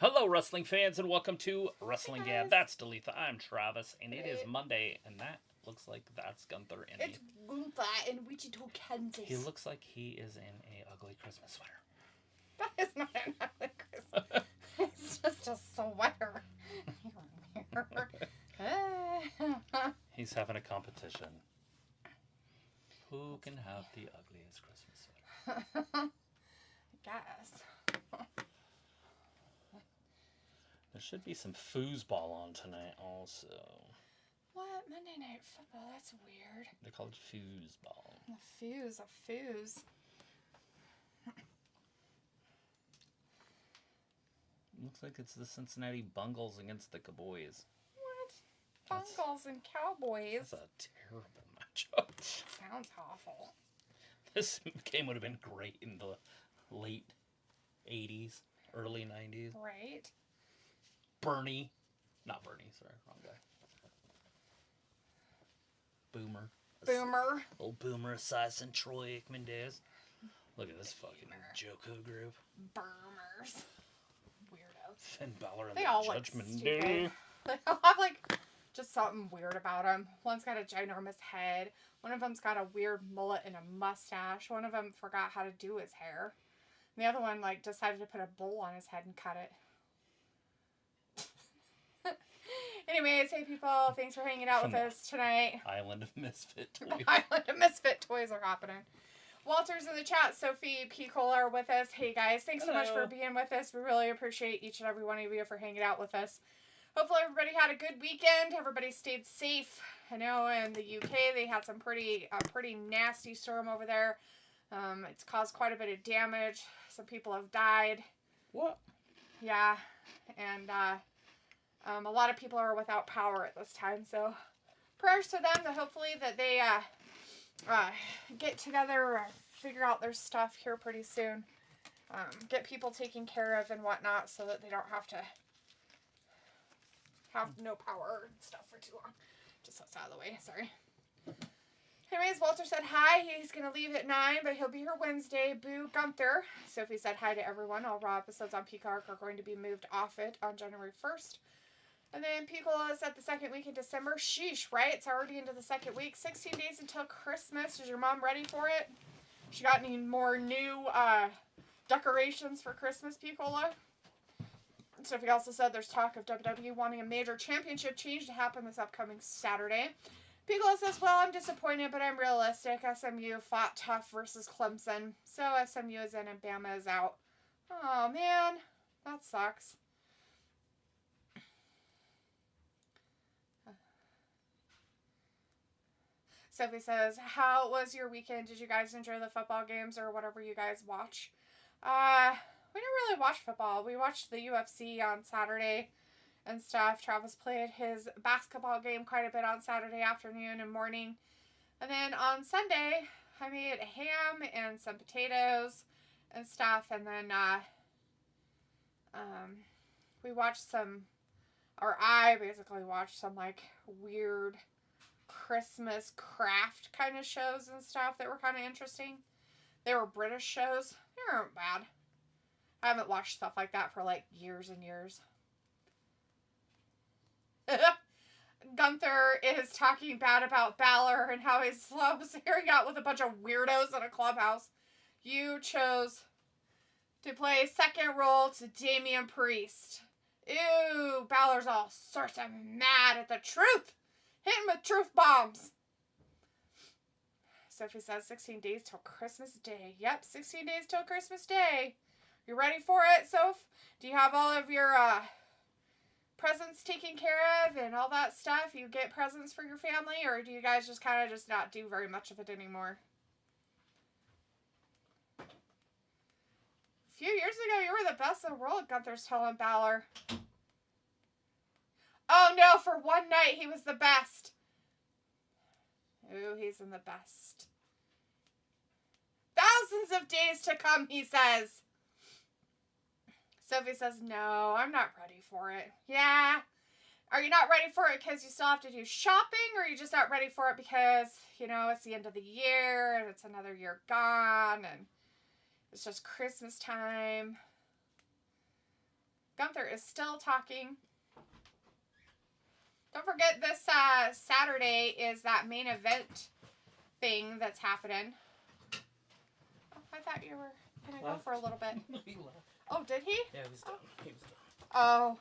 Hello, wrestling fans, and welcome to Wrestling Gab. That's Dalitha. I'm Travis, and it is Monday, and that looks like that's Gunther. It's Gunther in Wichita, Kansas. He looks like he is in a ugly Christmas sweater. That is not an ugly Christmas. It's just a sweater. He's having a competition. Who can have the ugliest Christmas sweater? I guess. There should be some foosball on tonight also. What? Monday Night Football? That's weird. They're called foosball. A fuse. Looks like it's the Cincinnati Bungles against the Cowboys. What? Bungles and Cowboys? That's a terrible matchup. Sounds awful. This game would have been great in the late 80s, early 90s. Right. Bernie. Not Bernie, sorry, wrong guy. Boomer. Old Boomer Esiason Troy Aikman days. Look at this fucking Joko group. Boomers. Weirdos. Finn Balor and They the all Judgment look Day. stupid. They all have just something weird about them. One's got a ginormous head. One of them's got a weird mullet and a mustache. One of them forgot how to do his hair. And the other one decided to put a bowl on his head and cut it. Anyways, hey people, thanks for hanging out with us tonight. Island of Misfit Toys. Island of Misfit Toys are happening. Walter's in the chat. Sophie P. Cole are with us. Hey guys, thanks so much for being with us. We really appreciate each and every one of you for hanging out with us. Hopefully everybody had a good weekend. Everybody stayed safe. I know in the UK they had a pretty nasty storm over there. It's caused quite a bit of damage. Some people have died. What? Yeah, and a lot of people are without power at this time, so prayers to them that hopefully that they get together or figure out their stuff here pretty soon. Get people taken care of and whatnot so that they don't have to have no power and stuff for too long. Just that's out of the way, sorry. Anyways, Walter said hi. He's going to leave at 9, but he'll be here Wednesday. Boo Gunther. Sophie said hi to everyone. All Raw episodes on Peacock are going to be moved off it on January 1st. And then Piccolo said the second week in December. Sheesh, right? It's already into the second week. 16 days until Christmas. Is your mom ready for it? She got any more new decorations for Christmas, Piccolo? Sophie also said there's talk of WWE wanting a major championship change to happen this upcoming Saturday. Piccolo says, well, I'm disappointed, but I'm realistic. SMU fought tough versus Clemson. So SMU is in and Bama is out. Oh, man. That sucks. Sophie says, how was your weekend? Did you guys enjoy the football games or whatever you guys watch? We didn't really watch football. We watched the UFC on Saturday and stuff. Travis played his basketball game quite a bit on Saturday afternoon and morning. And then on Sunday, I made a ham and some potatoes and stuff. And then I basically watched some weird Christmas craft kind of shows and stuff that were kind of interesting. They were British shows. They weren't bad. I haven't watched stuff like that for years and years. Gunther is talking bad about Balor and how he loves hanging out with a bunch of weirdos in a clubhouse. You chose to play second role to Damian Priest. Ew, Balor's all sorts of mad at the truth. Hit him with truth bombs. Sophie says 16 days till Christmas Day. Yep, 16 days till Christmas Day. You ready for it, Soph? Do you have all of your presents taken care of and all that stuff? You get presents for your family, or do you guys just kind of not do very much of it anymore? A few years ago, you were the best in the world, Gunther's telling Balor. Oh no, for one night he was the best. Ooh, he's in the best. Thousands of days to come, he says. Sophie says, no, I'm not ready for it. Yeah. Are you not ready for it because you still have to do shopping, or are you just not ready for it because, it's the end of the year and it's another year gone and it's just Christmas time? Gunther is still talking. Don't forget this Saturday is that main event thing that's happening. Oh, I thought you were going to go for a little bit. He left. Oh, did he? Yeah, he was done. He was done. Oh.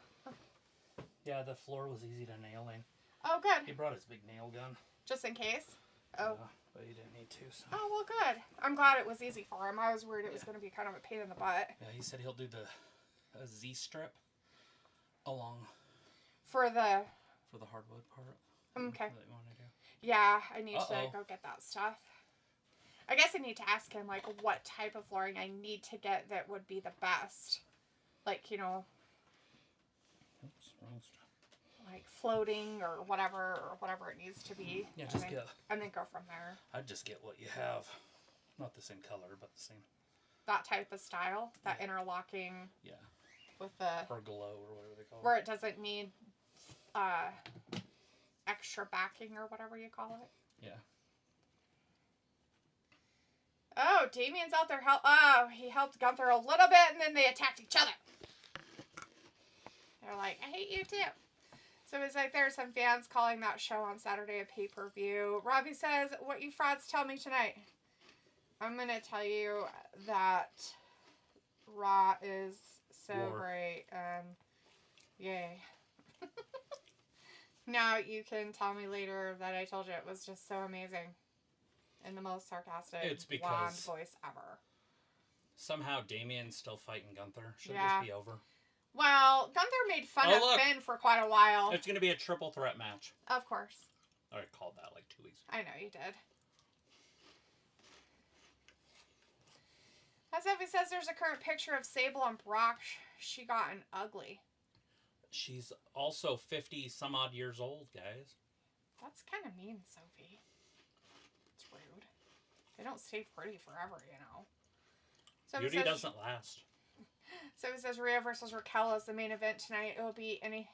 Yeah, the floor was easy to nail in. Oh, good. He brought his big nail gun. Just in case? Oh. But he didn't need to, so. Oh, well, good. I'm glad it was easy for him. I was worried it was going to be kind of a pain in the butt. Yeah, he said he'll do a Z-strip along. For the hardwood part. Okay. That you want to do. Yeah, I need to go get that stuff. I guess I need to ask him, like, what type of flooring I need to get that would be the best. Like, you know, Oops, wrong stuff. like floating or whatever it needs to be. Yeah, just and then go from there. I'd just get what you have. Not the same color, but the same. That type of style, that interlocking. Yeah. With the. Or glow or whatever they call it. Where it doesn't need extra backing or whatever you call it. Yeah. Oh, Damien's out there. He helped Gunther a little bit, and then they attacked each other. They're like, I hate you too. So it's like there's some fans calling that show on Saturday a pay-per-view. Robbie says, what you frauds tell me tonight? I'm going to tell you that Raw is so great, and yay. Now you can tell me later that I told you it was just so amazing. In the most sarcastic blonde voice ever. Somehow Damien's still fighting Gunther. Should it just be over? Well, Gunther made fun of Finn for quite a while. It's going to be a triple threat match. Of course. I already called that like 2 weeks ago. I know you did. As if he says there's a current picture of Sable and Brock. She gotten ugly. She's also 50 some odd years old, guys. That's kind of mean, Sophie. It's rude. They don't stay pretty forever, you know. So Beauty doesn't last. So it says Rhea versus Raquel is the main event tonight. It will be an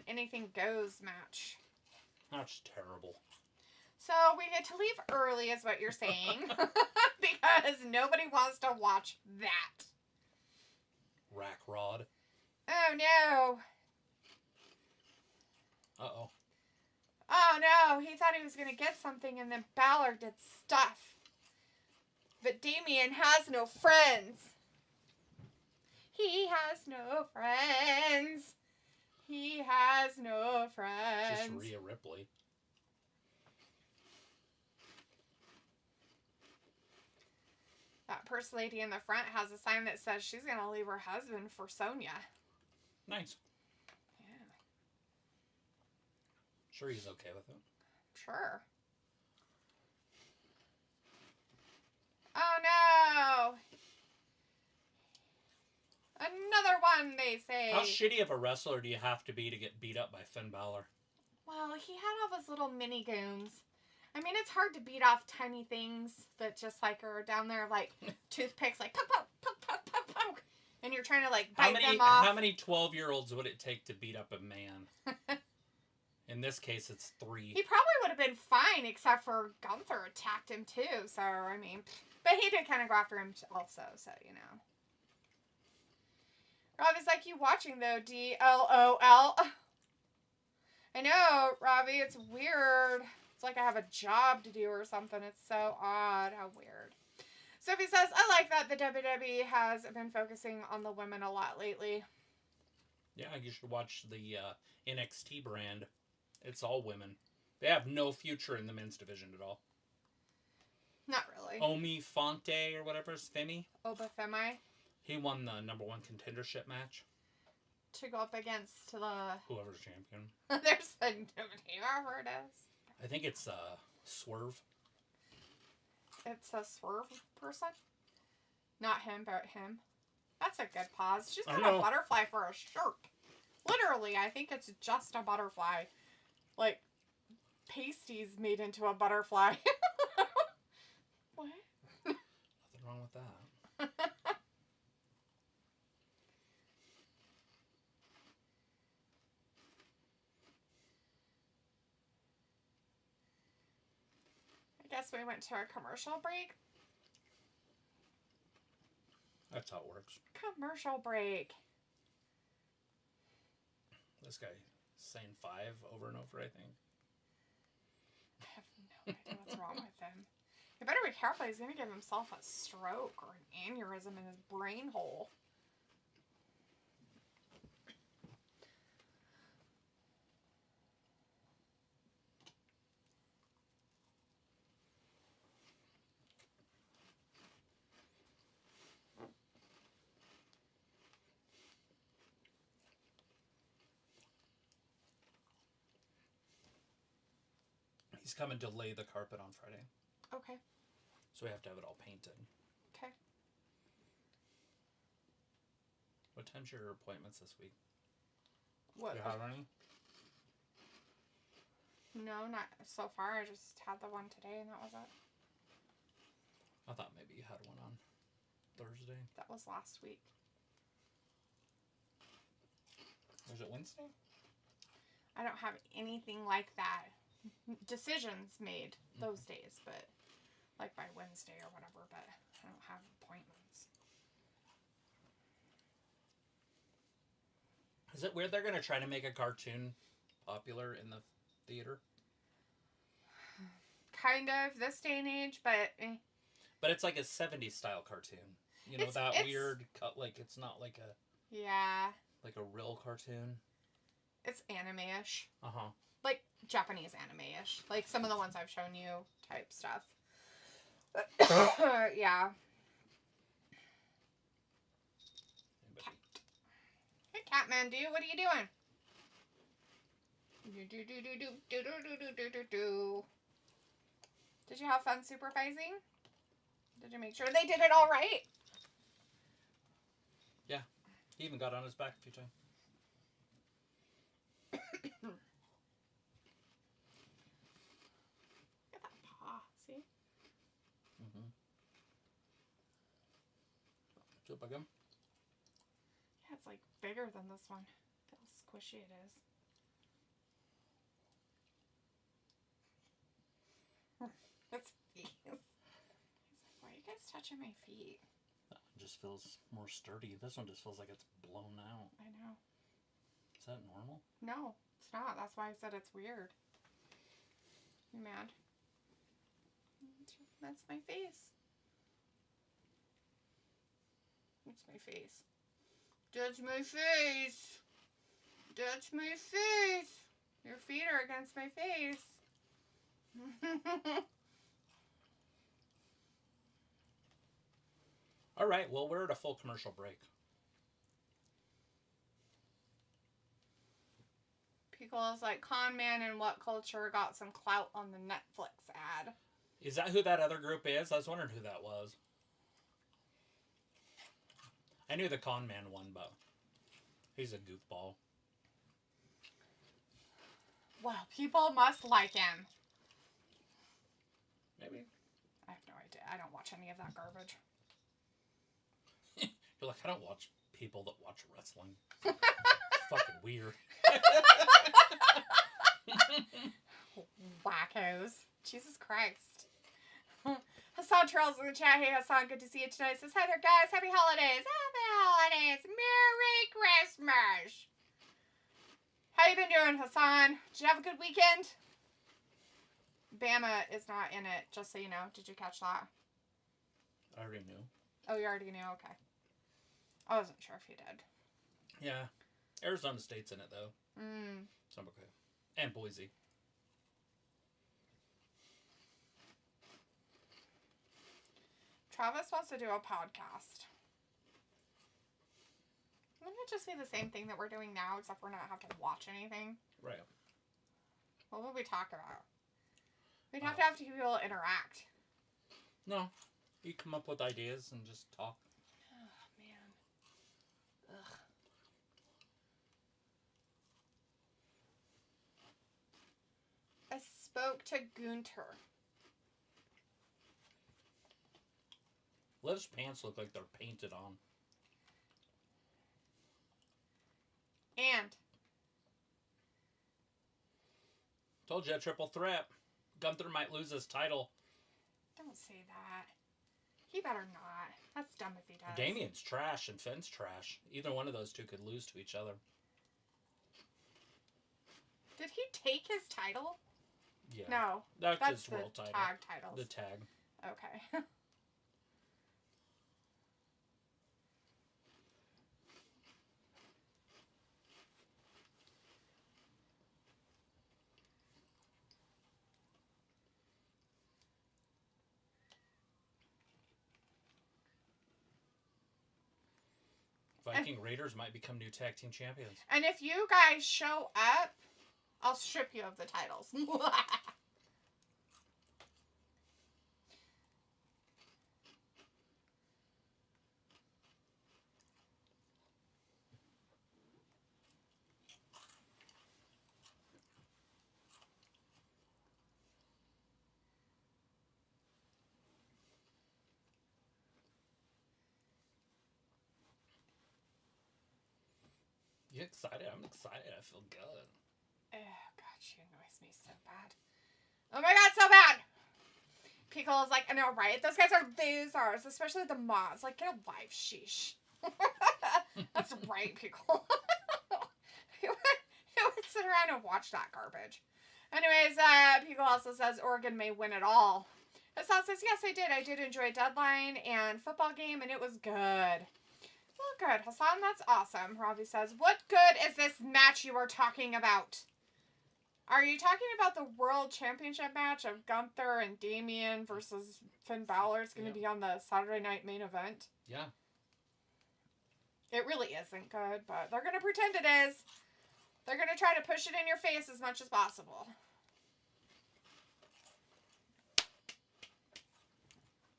anything goes match. That's terrible. So we get to leave early is what you're saying. Because nobody wants to watch that. Rack Rod. Oh no. Uh-oh. Oh no, he thought he was going to get something and then Balor did stuff. But Damien has no friends. He has no friends. He has no friends. Just Rhea Ripley. That purse lady in the front has a sign that says she's going to leave her husband for Sonya. Nice. Yeah. Sure he's okay with it. Sure. Oh no! Another one, they say. How shitty of a wrestler do you have to be to get beat up by Finn Balor? Well, he had all those little mini goons. I mean, it's hard to beat off tiny things that just like are down there like toothpicks, like poke, poke, poke, poke, poke, poke. And you're trying to like bite them off. How many 12-year-olds would it take to beat up a man? In this case, it's 3. He probably would have been fine, except for Gunther attacked him too. So, I mean, but he did kind of go after him also, so, you know. Robbie's like, you watching though, DLOL. I know, Robbie, it's weird. It's like I have a job to do or something. It's so odd. How weird. Sophie says, I like that the WWE has been focusing on the women a lot lately. Yeah, you should watch the NXT brand. It's all women. They have no future in the men's division at all. Not really. Omi Fonte or whatever, Femi. Obafemi. He won the #1 contendership match. To go up against the... Whoever's champion. There's whoever it is. I think it's Swerve. It's a Swerve person? Not him, but him. That's a good pause. She's got a butterfly for a shirt. Literally, I think it's just a butterfly. Like, pasties made into a butterfly. What? Nothing wrong with that. I guess we went to a commercial break. That's how it works. Commercial break. this guy saying 5 over and over, I think. I have no idea what's wrong with him. You better be careful. He's going to give himself a stroke or an aneurysm in his brain hole. He's coming to lay the carpet on Friday. Okay. So we have to have it all painted. Okay. What time's your appointments this week? What? Do you have any? No, not so far. I just had the one today and that was it. I thought maybe you had one on Thursday. That was last week. Was it Wednesday? I don't have anything like that. Decisions made those days, but like by Wednesday or whatever, but I don't have appointments. Is it weird they're going to try to make a cartoon popular in the theater? Kind of this day and age, but But it's like a 70s style cartoon. You know, it's weird cut, like it's not like a... Yeah. Like a real cartoon. It's anime-ish. Uh-huh. Like Japanese anime-ish. Like some of the ones I've shown you type stuff. Yeah. Cat. Hey, Catman, dude, what are you doing? Did you have fun supervising? Did you make sure they did it all right? Yeah. He even got on his back a few times. Look at that paw, see? Mm-hmm. So big him? Yeah, it's like bigger than this one. Look how squishy it is. Its feet. He's like, why are you guys touching my feet? That one just feels more sturdy. This one just feels like it's blown out. I know. Is that normal? No, it's not. That's why I said it's weird. You mad? That's my face. That's my face. That's my face. That's my face. Your feet are against my face. All right, well, we're at a full commercial break. Pickles like con man in what culture got some clout on the Netflix ad. Is that who that other group is? I was wondering who that was. I knew the con man one, but he's a goofball. Well, people must like him. Maybe. I have no idea. I don't watch any of that garbage. You're like, I don't watch people that watch wrestling. Fucking weird. Wackos. Jesus Christ. Hassan Charles in the chat. Hey, Hassan, good to see you tonight. Says, hi there, guys. Happy holidays. Happy holidays. Merry Christmas. How you been doing, Hassan? Did you have a good weekend? Bama is not in it, just so you know. Did you catch that? I already knew. Oh, you already knew? Okay. I wasn't sure if you did. Yeah. Arizona State's in it, though. Mm. So I'm okay. And Boise. Travis wants to do a podcast. Wouldn't it just be the same thing that we're doing now, except we're not have to watch anything? Right. What would we talk about? We'd have to have people interact. No. You come up with ideas and just talk. Oh, man. Ugh. I spoke to Gunter. Liv's pants look like they're painted on. And Told you, a triple threat. Gunther might lose his title. don't say that. He better not. That's dumb if he does. Damien's trash and Finn's trash. Either one of those two could lose to each other. Did he take his title? Yeah. No. That's his the world title. tag titles. The tag. Okay. Viking Raiders might become new tag team champions. And if you guys show up, I'll strip you of the titles. You excited? I'm excited. I feel good. Oh, God, she annoys me so bad. Oh, my God, so bad. Pickle is like, I know, right? Those guys are losers, especially the mods. Like, get a life, sheesh. That's right, Pickle. Who would sit around and watch that garbage? Anyways, Pickle also says Oregon may win it all. Hassan says, yes, I did. I did enjoy Deadline and football game, and it was good. Well, good, Hassan. That's awesome. Robbie says, what good is this match you are talking about? Are you talking about the World Championship match of Gunther and Damian versus Finn Balor? It's going to be on the Saturday night main event. Yeah. It really isn't good, but they're going to pretend it is. They're going to try to push it in your face as much as possible.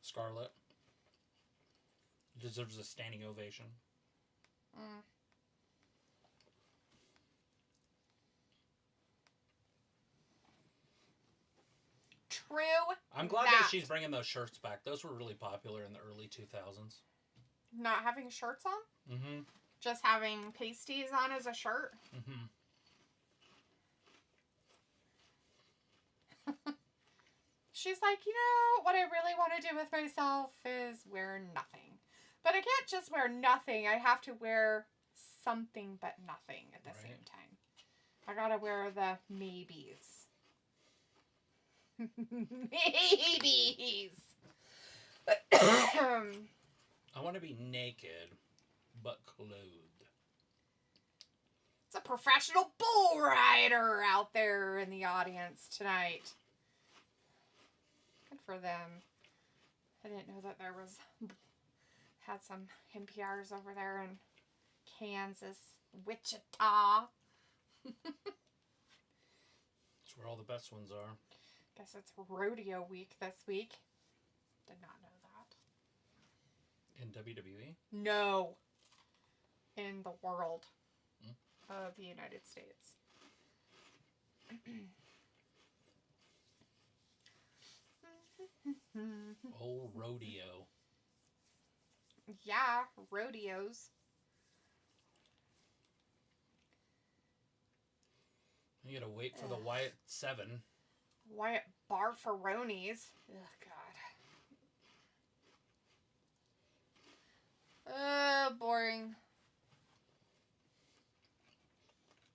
Scarlett deserves a standing ovation. True. I'm glad that she's bringing those shirts back. Those were really popular in the early 2000s. Not having shirts on? Mm-hmm. Just having pasties on as a shirt? Mm-hmm. She's like, you know, what I really want to do with myself is wear nothing. But I can't just wear nothing. I have to wear something but nothing at the same time. I gotta wear the maybes. Maybes! I want to be naked, but clothed. It's a professional bull rider out there in the audience tonight. Good for them. I didn't know that there was... Had some NPRs over there in Kansas, Wichita. That's where all the best ones are. Guess it's rodeo week this week. Did not know that. In WWE? No. In the world of the United States. Oh, rodeo. Yeah, rodeos. You gotta wait for the Wyatt 7. Wyatt Barfaronis. Oh, God. Boring.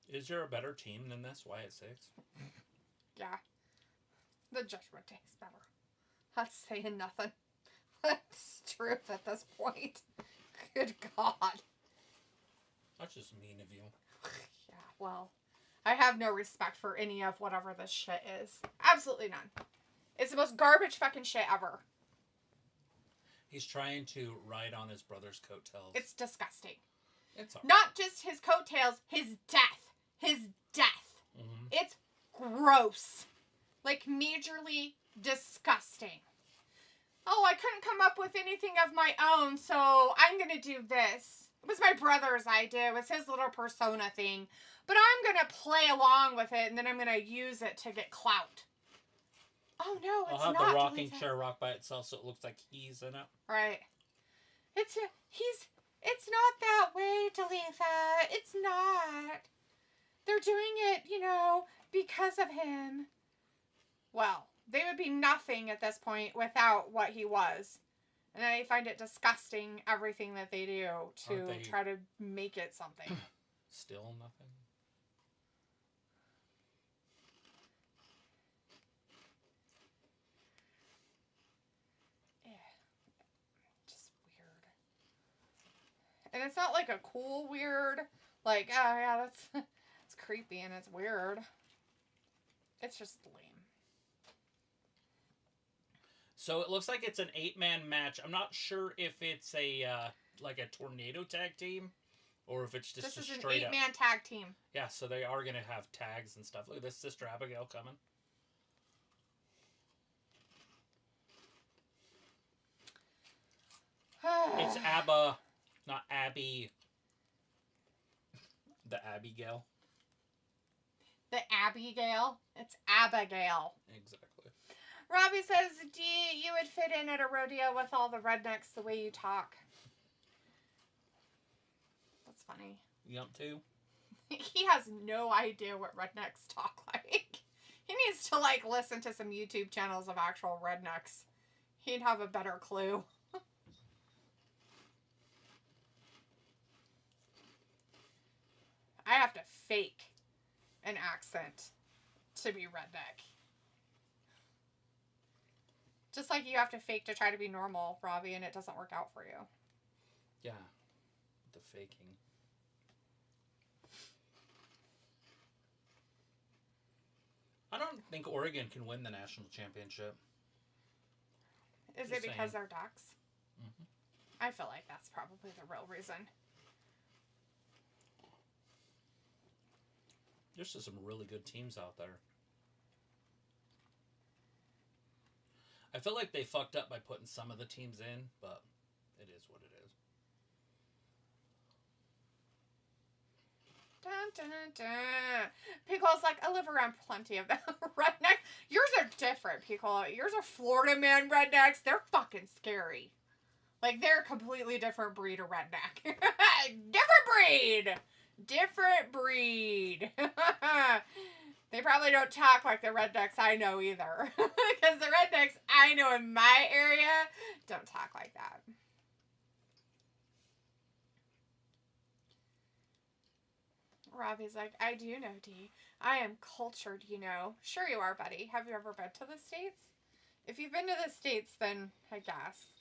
Is there a better team than this Wyatt 6? Yeah. The Judgment Day is better. That's saying nothing. That's truth at this point. Good God. That's just mean of you. Yeah, well, I have no respect for any of whatever this shit is. Absolutely none. It's the most garbage fucking shit ever. He's trying to ride on his brother's coattails. It's disgusting. It's all right. Not just his coattails, his death. His death. Mm-hmm. It's gross. Like, majorly disgusting. Oh, I couldn't come up with anything of my own, so I'm going to do this. It was my brother's idea. It was his little persona thing. But I'm going to play along with it, and then I'm going to use it to get clout. Oh, no, it's not. I'll have the rocking chair rock by itself so it looks like he's in it. Right. It's not that way, Talitha. It's not. They're doing it, because of him. Well, they would be nothing at this point without what he was. And I find it disgusting, everything that they do to try to make it something. Still nothing? And it's not like a cool weird, like, oh yeah, that's it's creepy and it's weird. It's just lame. So it looks like it's an 8-man match. I'm not sure if it's a like a tornado tag team or if it's just this is a an straight 8-man tag team. Yeah, so they are going to have tags and stuff. Look at this, Sister Abigail coming. It's Abba, not Abby. The Abigail. The Abigail. It's Abigail. Exactly. Robbie says, D, you would fit in at a rodeo with all the rednecks the way you talk. That's funny. You want to? He has no idea what rednecks talk like. He needs to, like, listen to some YouTube channels of actual rednecks. He'd have a better clue. I have to fake an accent to be redneck. Just like you have to fake to try to be normal, Robbie, and it doesn't work out for you. Yeah. The faking. I don't think Oregon can win the national championship. Is it because they're ducks? Mm-hmm. I feel like that's probably the real reason. There's just some really good teams out there. I feel like they fucked up by putting some of the teams in, but it is what it is. Dun, dun, dun. Pico's like, I live around plenty of them. Redneck. Yours are different, Pico. Yours are Florida man rednecks. They're fucking scary. Like, they're a completely different breed of redneck. Different breed! Different breed. They probably don't talk like the rednecks I know either. Because the rednecks I know in my area don't talk like that. Robbie's like, I do know, D. I am cultured, you know. Sure you are, buddy. Have you ever been to the States? If you've been to the States, then I guess.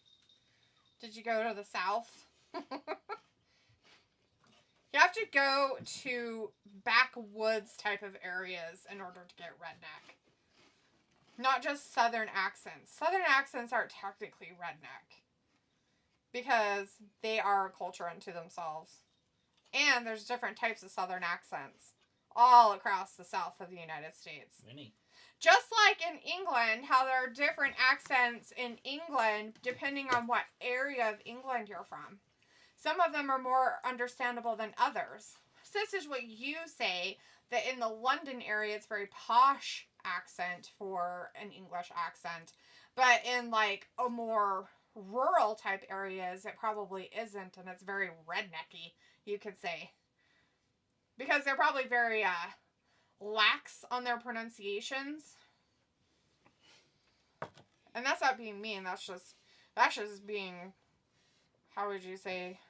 Did you go to the South? You have to go to backwoods type of areas in order to get redneck. Not just Southern accents. Southern accents aren't technically redneck. Because they are a culture unto themselves. And there's different types of Southern accents all across the South of the United States. Many. Just like in England, how there are different accents in England depending on what area of England you're from. Some of them are more understandable than others. So this is what you say, that in the London area it's very posh accent for an English accent. But in like a more rural type areas, it probably isn't, and it's very rednecky, you could say. Because they're probably very lax on their pronunciations. And that's not being mean, that's just being, how would you say?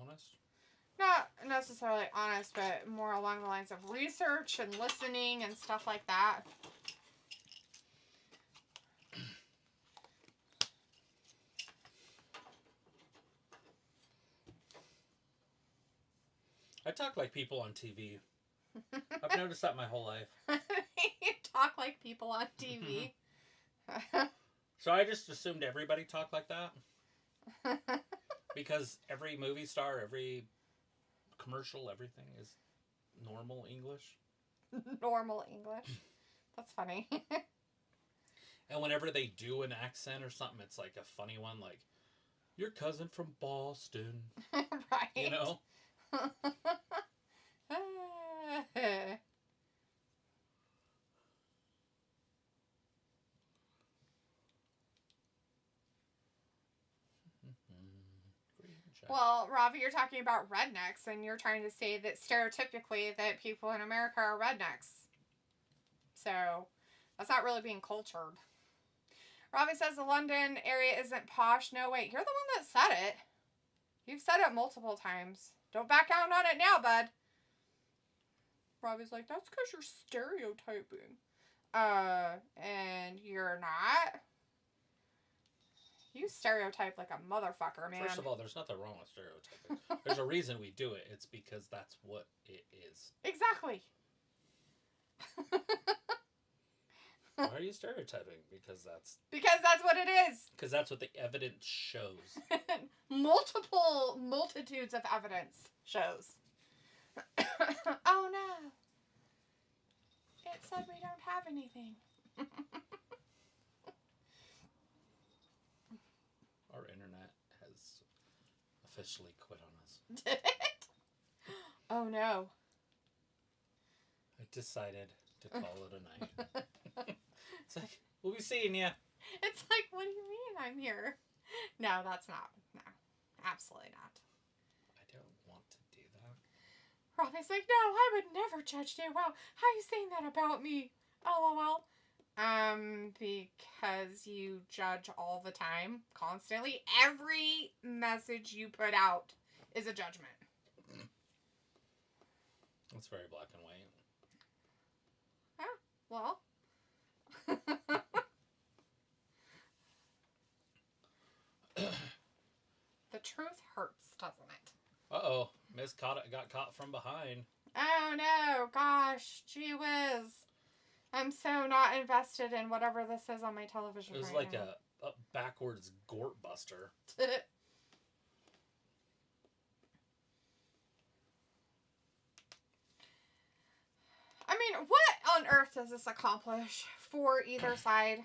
Honest? Not necessarily honest, but more along the lines of research and listening and stuff like that. I talk like people on TV. I've noticed that my whole life. You talk like people on TV. So I just assumed everybody talked like that. Because every movie star, every commercial, everything is normal English. Normal English. That's funny. And whenever they do an accent or something, it's like a funny one, like, your cousin from Boston. Right. You know? Well, Ravi, you're talking about rednecks, and you're trying to say that stereotypically that people in America are rednecks. So, that's not really being cultured. Ravi says the London area isn't posh. No, wait, you're the one that said it. You've said it multiple times. Don't back out on it now, bud. Ravi's like, that's because you're stereotyping. And you're not. You stereotype like a motherfucker, man. First of all, there's nothing wrong with stereotyping. There's a reason we do it. It's because that's what it is. Exactly. Why are you stereotyping? Because that's what it is. Because that's what the evidence shows. Multitudes of evidence shows. Oh no. It said we don't have anything. Our internet has officially quit on us. Did it? Oh no. I decided to call it a night. It's like, we'll be seeing ya. It's like, what do you mean I'm here? No, that's not. No, absolutely not. I don't want to do that. Robbie's like, no, I would never judge you. Wow, how are you saying that about me? LOL. Because you judge all the time, constantly. Every message you put out is a judgment. It's very black and white. Yeah, well. The truth hurts, doesn't it? Uh-oh. Miz got caught from behind. Oh no, gosh, gee whiz. I'm so not invested in whatever this is on my television. It was right like now. a backwards gort buster. I mean, what on earth does this accomplish for either side?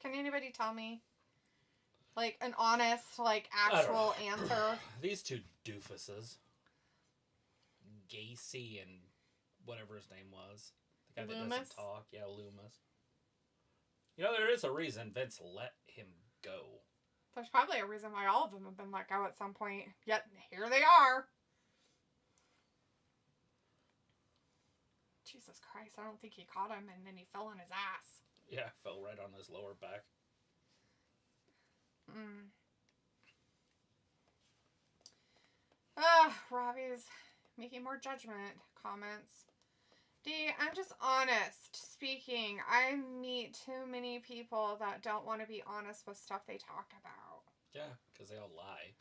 Can anybody tell me? Like, an honest, like, actual answer? These two doofuses. Gacy and whatever his name was. The guy that doesn't talk. Yeah, Loomis. You know, there is a reason Vince let him go. There's probably a reason why all of them have been let go at some point. Yet, here they are. Jesus Christ, I don't think he caught him, and then he fell on his ass. Yeah, fell right on his lower back. Robbie's making more judgment comments. D, I'm just honest speaking. I meet too many people that don't want to be honest with stuff they talk about. Yeah, because they all lie.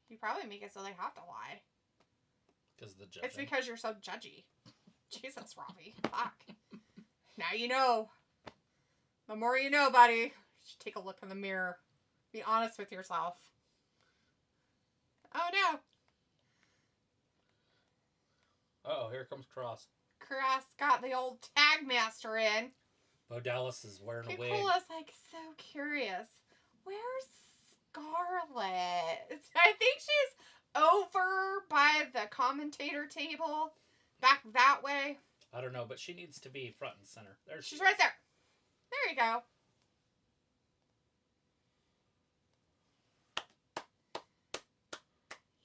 You probably make it so they have to lie. Because the judging. It's because you're so judgy. Jesus, Robbie. Fuck. Now you know. The more you know, buddy. You should take a look in the mirror. Be honest with yourself. Oh no. Uh-oh, here comes Cross. Cross got the old tag master in. Bo Dallas is wearing a wig. People was like so curious. Where's Scarlett? I think she's over by the commentator table. Back that way. I don't know, but she needs to be front and center. There She's right there. There you go.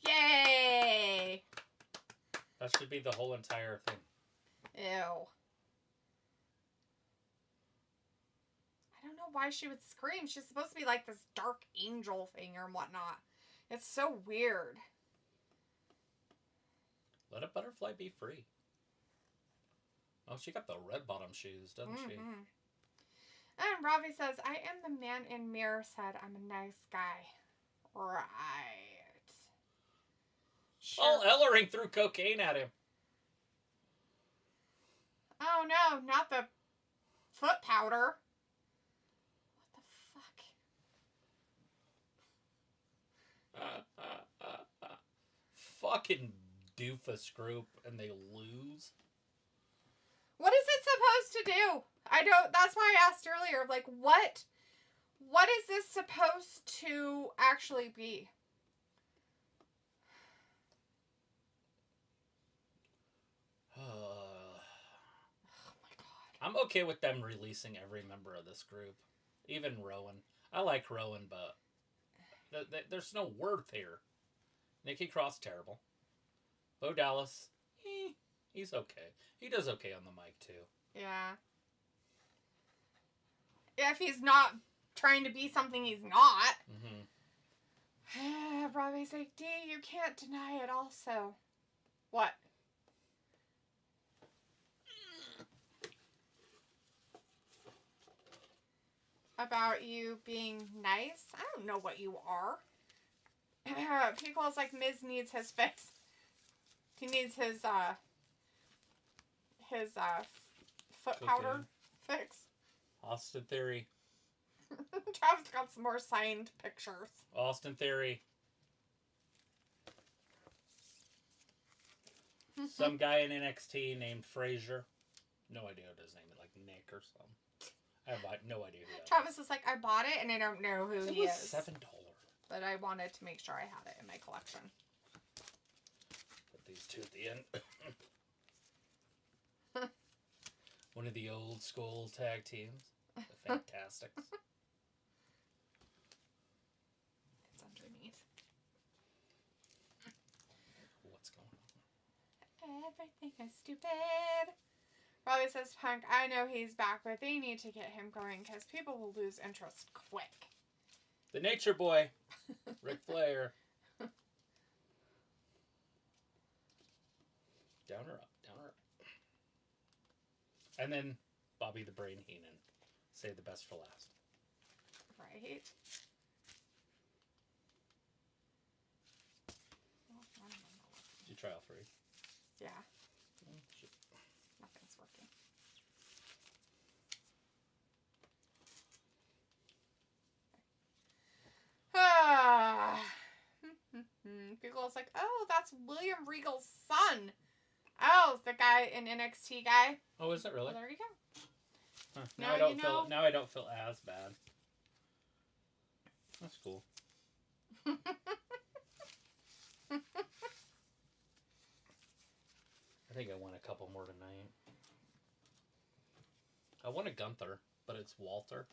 Yay! That should be the whole entire thing. Ew. I don't know why she would scream. She's supposed to be like this dark angel thing or whatnot. It's so weird. Let a butterfly be free. Oh, she got the red bottom shoes, doesn't she? And Robbie says, I am the man in mirror said I'm a nice guy. Right. Sure. Oh, Ellering threw cocaine at him. Oh no, not the foot powder. What the fuck? Fucking doofus group, and they lose. What is it supposed to do? I don't. That's why I asked earlier. Like, what is this supposed to actually be? Oh my god. I'm okay with them releasing every member of this group, even Rowan. I like Rowan, but there's no worth here. Nikki Cross, terrible. Bo Dallas, he's okay. He does okay on the mic, too. Yeah. If he's not trying to be something he's not. Robbie's like, D, you can't deny it also. What? about you being nice. I don't know what you are. Pickle's like, Miz needs his fix. He needs his foot powder fix. Austin Theory. Travis got some more signed pictures. Austin Theory. Some guy in NXT named Frazier. No idea what his name is, like Nick or something. I have no idea who that Travis is like, I bought it and I don't know who he is. $7. But I wanted to make sure I had it in my collection. Put these two at the end. One of the old school tag teams. The Fantastics. It's underneath. What's going on? Everything is stupid. Robbie says, Punk, I know he's back, but they need to get him going because people will lose interest quick. The Nature Boy. Ric Flair. Down or up? Down or up? And then Bobby the Brain Heenan. Save the best for last. Right. Did you try all three? Yeah. Oh, shit. Nothing's working. People's like, oh, that's William Regal's son. Oh, the guy in NXT guy. Oh, is it really? Well, there you go. Huh. Now Now I don't feel as bad. That's cool. I think I won a couple more tonight. I won a Gunther, but it's Walter.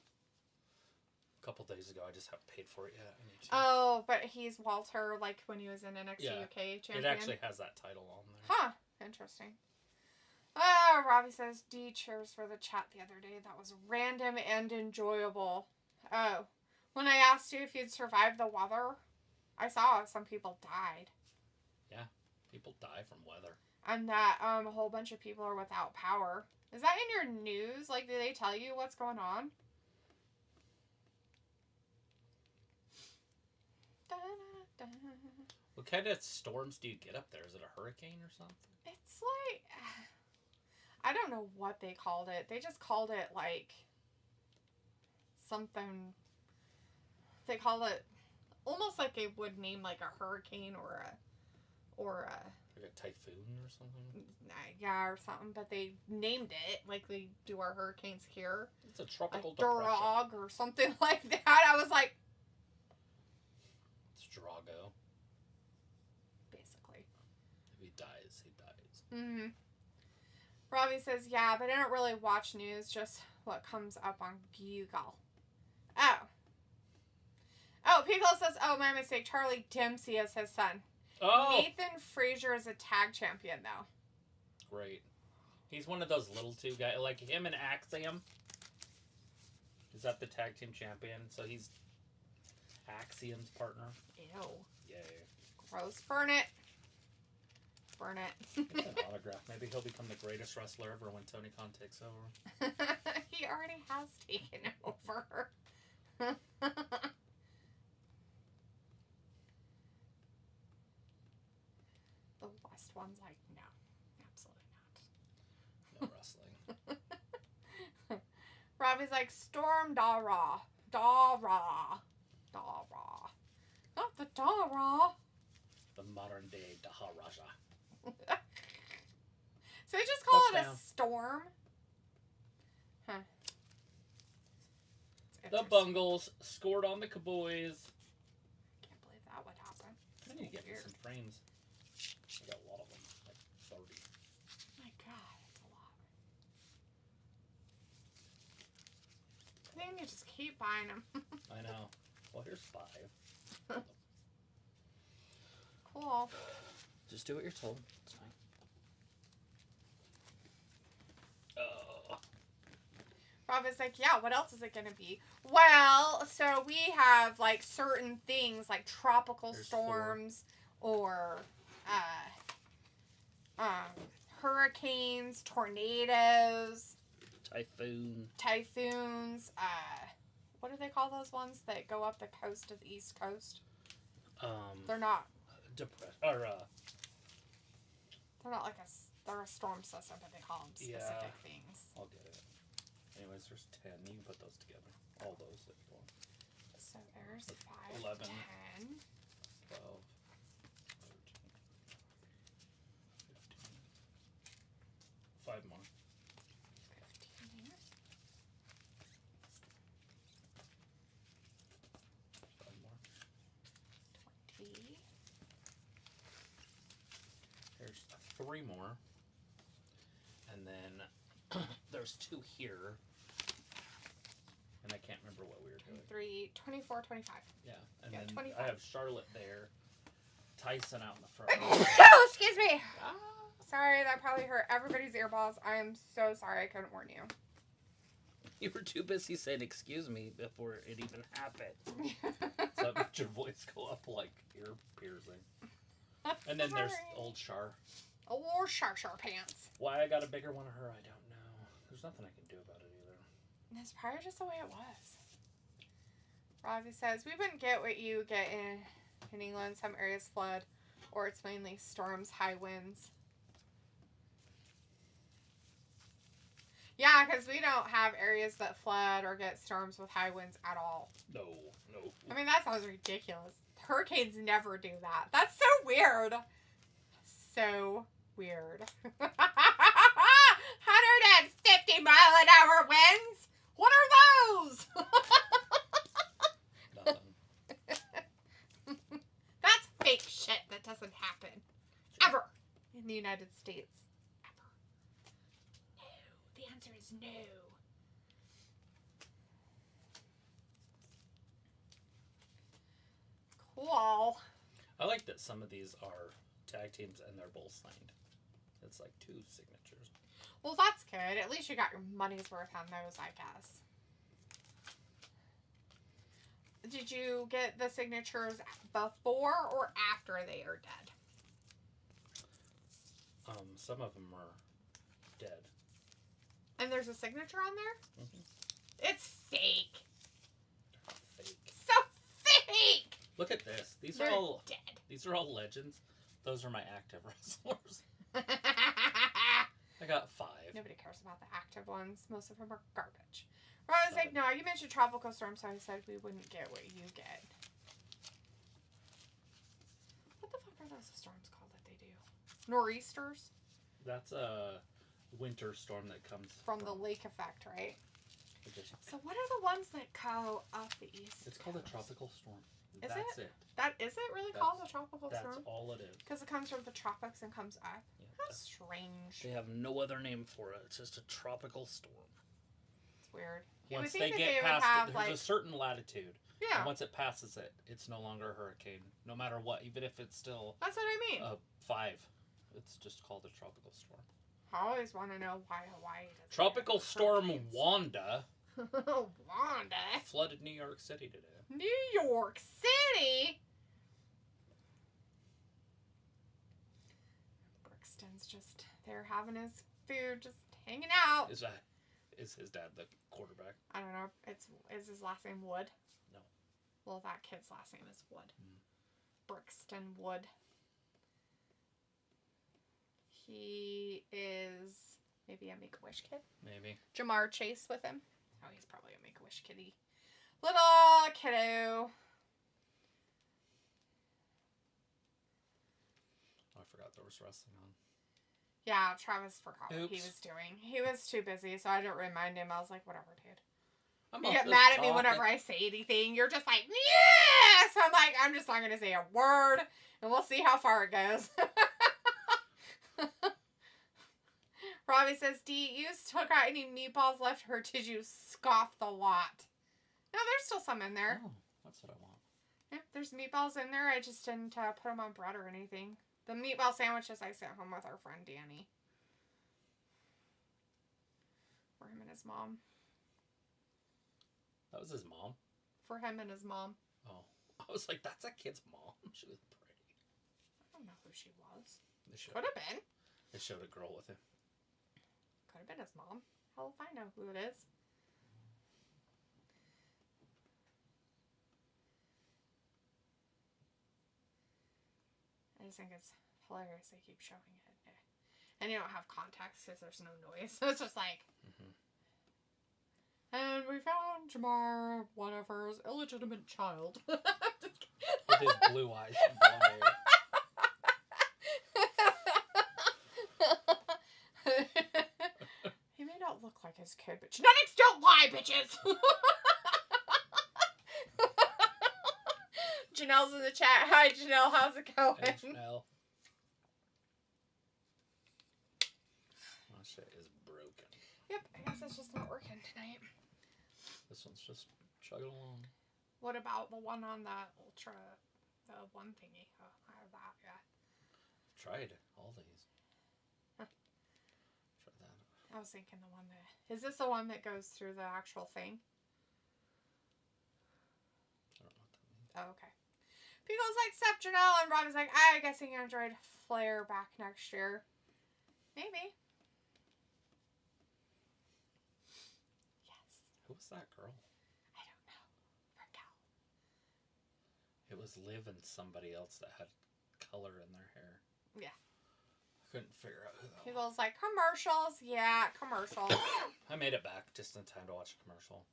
A couple days ago, I just haven't paid for it yet. I need to. Oh, but he's Walter, like when he was in NXT UK champion. It actually has that title on there. Huh. Interesting. Oh, Robbie says, D cheers for the chat the other day. That was random and enjoyable. Oh. When I asked you if you'd survived the weather, I saw some people died. Yeah. People die from weather. And that a whole bunch of people are without power. Is that in your news? Like, do they tell you what's going on? What kind of storms do you get up there? Is it a hurricane or something? It's like, I don't know what they called it. They just called it like something. They call it almost like they would name like a hurricane or a like a typhoon or something? Yeah, or something. But they named it like they do our hurricanes here. It's a tropical a depression. Drog or something like that. I was like, it's Drago. Basically. If he dies, he dies. Mm-hmm. Robbie says, yeah, but I don't really watch news, just what comes up on Google. Oh, Pickle says, oh, my mistake. Charlie Dempsey is his son. Oh! Nathan Frazier is a tag champion, though. Great. He's one of those little two guys. Like him and Axiom. Is that the tag team champion? So he's Axiom's partner. Ew. Yay. Gross. Burn it. Burn it. It's an autograph. Maybe he'll become the greatest wrestler ever when Tony Khan takes over. He already has taken over. The West one's like, no. Absolutely not. No wrestling. Robbie's like, Storm Da Raw. Da Raw. Da Raw. Not the Da Raw. The modern day Daharaja. So they just call Touchdown. it a storm? Huh. The Bungles scored on the Cowboys. I can't believe that would happen. I need to get me some frames. I got a lot of them. Like 30. My God, that's a lot. I think you just keep buying them. I know. Well, here's 5. Cool. Just do what you're told. It's fine. Oh. Rob is like, yeah, what else is it going to be? Well, so we have, like, certain things, like tropical There's storms or hurricanes, tornadoes, Typhoons. typhoons, what do they call those ones that go up the coast of the East Coast? They're not depressed or they're not like they're a storm system, but they call them specific things. I'll get it. Anyways, there's 10. You can put those together. All those that you want. So there's 5, 11, 10, 12, 13, 15. 5 more. 15. 5 more. 20. There's 3 more. And then there's 2 here. And I can't remember what we were doing. 3, 24, 25. Yeah. And Yeah, then 25. I have Charlotte there. Tyson out in the front. Oh, excuse me. Sorry, that probably hurt everybody's earballs. I am so sorry I couldn't warn you. You were too busy saying excuse me before it even happened. So it made your voice go up like ear piercing. And then there's old Char. Or Char pants. Why I got a bigger one of her, I don't know. There's nothing I can do about it either. That's probably just the way it was. Robbie says, we wouldn't get what you get in England. Some areas flood, or it's mainly storms, high winds. Yeah, because we don't have areas that flood or get storms with high winds at all. No. I mean, that sounds ridiculous. Hurricanes never do that. That's so weird. So weird. 150 mile an hour winds? What are those? Nothing. That's fake shit that doesn't happen. Ever. In the United States. Ever. No. The answer is no. Cool. I like that some of these are tag teams and they're both signed. It's like 2 signatures. Well, that's good. At least you got your money's worth on those, I guess. Did you get the signatures before or after they are dead? Some of them are dead. And there's a signature on there? Mm-hmm. It's fake. They're fake. So fake! Look at this. These They're are all dead. These are all legends. Those are my active wrestlers. I got 5. Nobody cares about the active ones. Most of them are garbage. I was like, no, you mentioned tropical storm, so I said we wouldn't get what you get. What the fuck are those storms called that they do? Nor'easters? That's a winter storm that comes From the lake effect, right? Just, So what are the ones that go up the east? it's called a tropical storm. Is That's it? That is it really called a tropical That's storm? all it is. Because it comes from the tropics and comes up. Yeah, That's strange. they have no other name for it. It's just a tropical storm. It's weird. You Once would they think that get they would past have it, there's like a certain latitude. yeah. And once it passes it, it's no longer a hurricane. No matter what, even if it's still That's what I mean. 5, it's just called a tropical storm. I always want to know why Hawaii doesn't. Tropical have storm hurricanes. Wanda Wanda. flooded New York City today. New York City. Brixton's just there having his food, just hanging out. Is his dad the quarterback? I don't know. Is his last name Wood? No. Well, that kid's last name is Wood. Mm. Brixton Wood. He is maybe a Make-A-Wish kid. Maybe. Jamar Chase with him. Oh, he's probably a Make-A-Wish kitty. Little kiddo. Oh, I forgot there was wrestling on. Yeah, Travis forgot what he Oops. was doing. He was too busy, so I didn't remind him. I was like, whatever, dude. I'm You up get just mad at me talking. whenever I say anything. You're just like, yes! I'm like, I'm just not going to say a word, and we'll see how far it goes. Robbie says, Dee, you still got any meatballs left, or did you scoff the lot? No, there's still some in there. Oh, that's what I want. Yeah, there's meatballs in there. I just didn't put them on bread or anything. The meatball sandwiches I sent home with our friend Danny. For him and his mom. That was his mom? For him and his mom. Oh. I was like, that's a kid's mom. She was pretty. I don't know who she was. They showed, Could have been. they showed a girl with him. Could have been his mom. Hell if I know who it is. I just think it's hilarious they keep showing it. And you don't have context because there's no noise. So it's just like... And we found Jamar, whatever's illegitimate child. With his blue eyes and blonde hair. He may not look like his kid, but genetics don't lie, bitches! Janelle's in the chat. Hi, Janelle. How's it going? Hey, Janelle. My shit is broken. Yep, I guess it's just not working tonight. This one's just chugging along. What about the one on the Ultra, the one thingy? Oh, I have that, yeah. Tried all these. Huh. Try that. I was thinking the one that... Is this the one that goes through the actual thing? I don't know what that means. Oh, okay. People's like, Sup, Janelle, and Rob is like, I guessing Android Flare back next year. Maybe. Yes. Who was that girl? I don't know. Raquel. It was Liv and somebody else that had color in their hair. Yeah. I couldn't figure out who that was. People's like, commercials. Yeah, commercials. I made it back just in time to watch a commercial.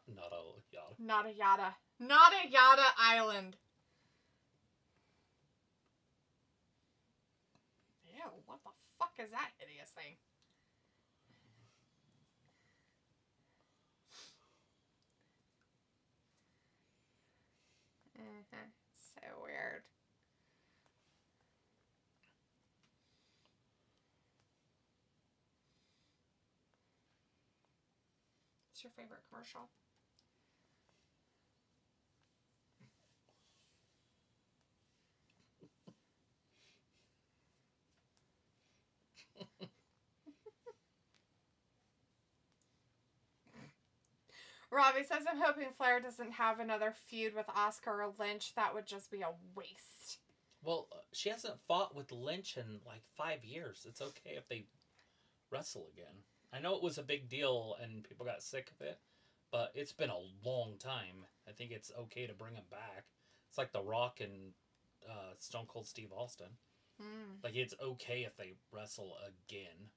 Not a yada. Not a yada. Not a yada island. Ew, what the fuck is that hideous thing? So weird. What's your favorite commercial? Robbie says, I'm hoping Flair doesn't have another feud with Oscar or Lynch. That would just be a waste. Well, she hasn't fought with Lynch in like 5 years. It's okay if they wrestle again. I know it was a big deal and people got sick of it, but it's been a long time. I think it's okay to bring him back. It's like The Rock and Stone Cold Steve Austin. Like, it's okay if they wrestle again.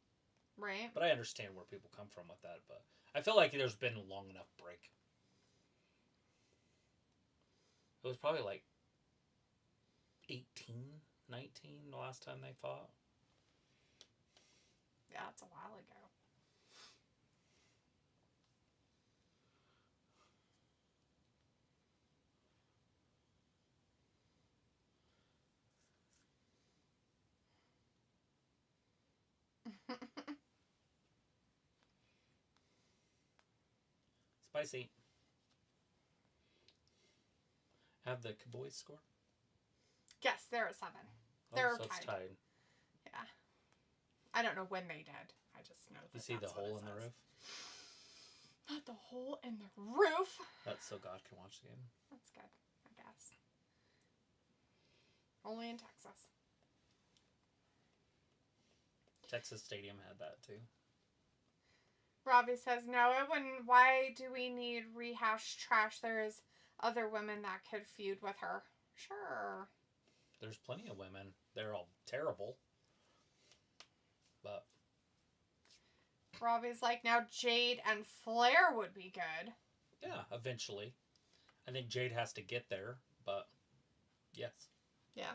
Right. But I understand where people come from with that, but I feel like there's been a long enough break. It was probably like 18, 19 the last time they fought. Yeah, it's a while ago. Spicy. Have the Cowboys score? Yes, they're at 7. Oh, They're so it's tied. tied. Yeah. I don't know when they did. I just know that You see the hole in the roof? Not the hole in the roof. That's so God can watch the game. That's good, I guess. Only in Texas. Texas Stadium had that too. Robbie says, no, it wouldn't. Why do we need rehashed trash? There's other women that could feud with her. Sure. There's plenty of women. They're all terrible. But Robbie's like, now Jade and Flair would be good. yeah, eventually. I think Jade has to get there, but yes. Yeah.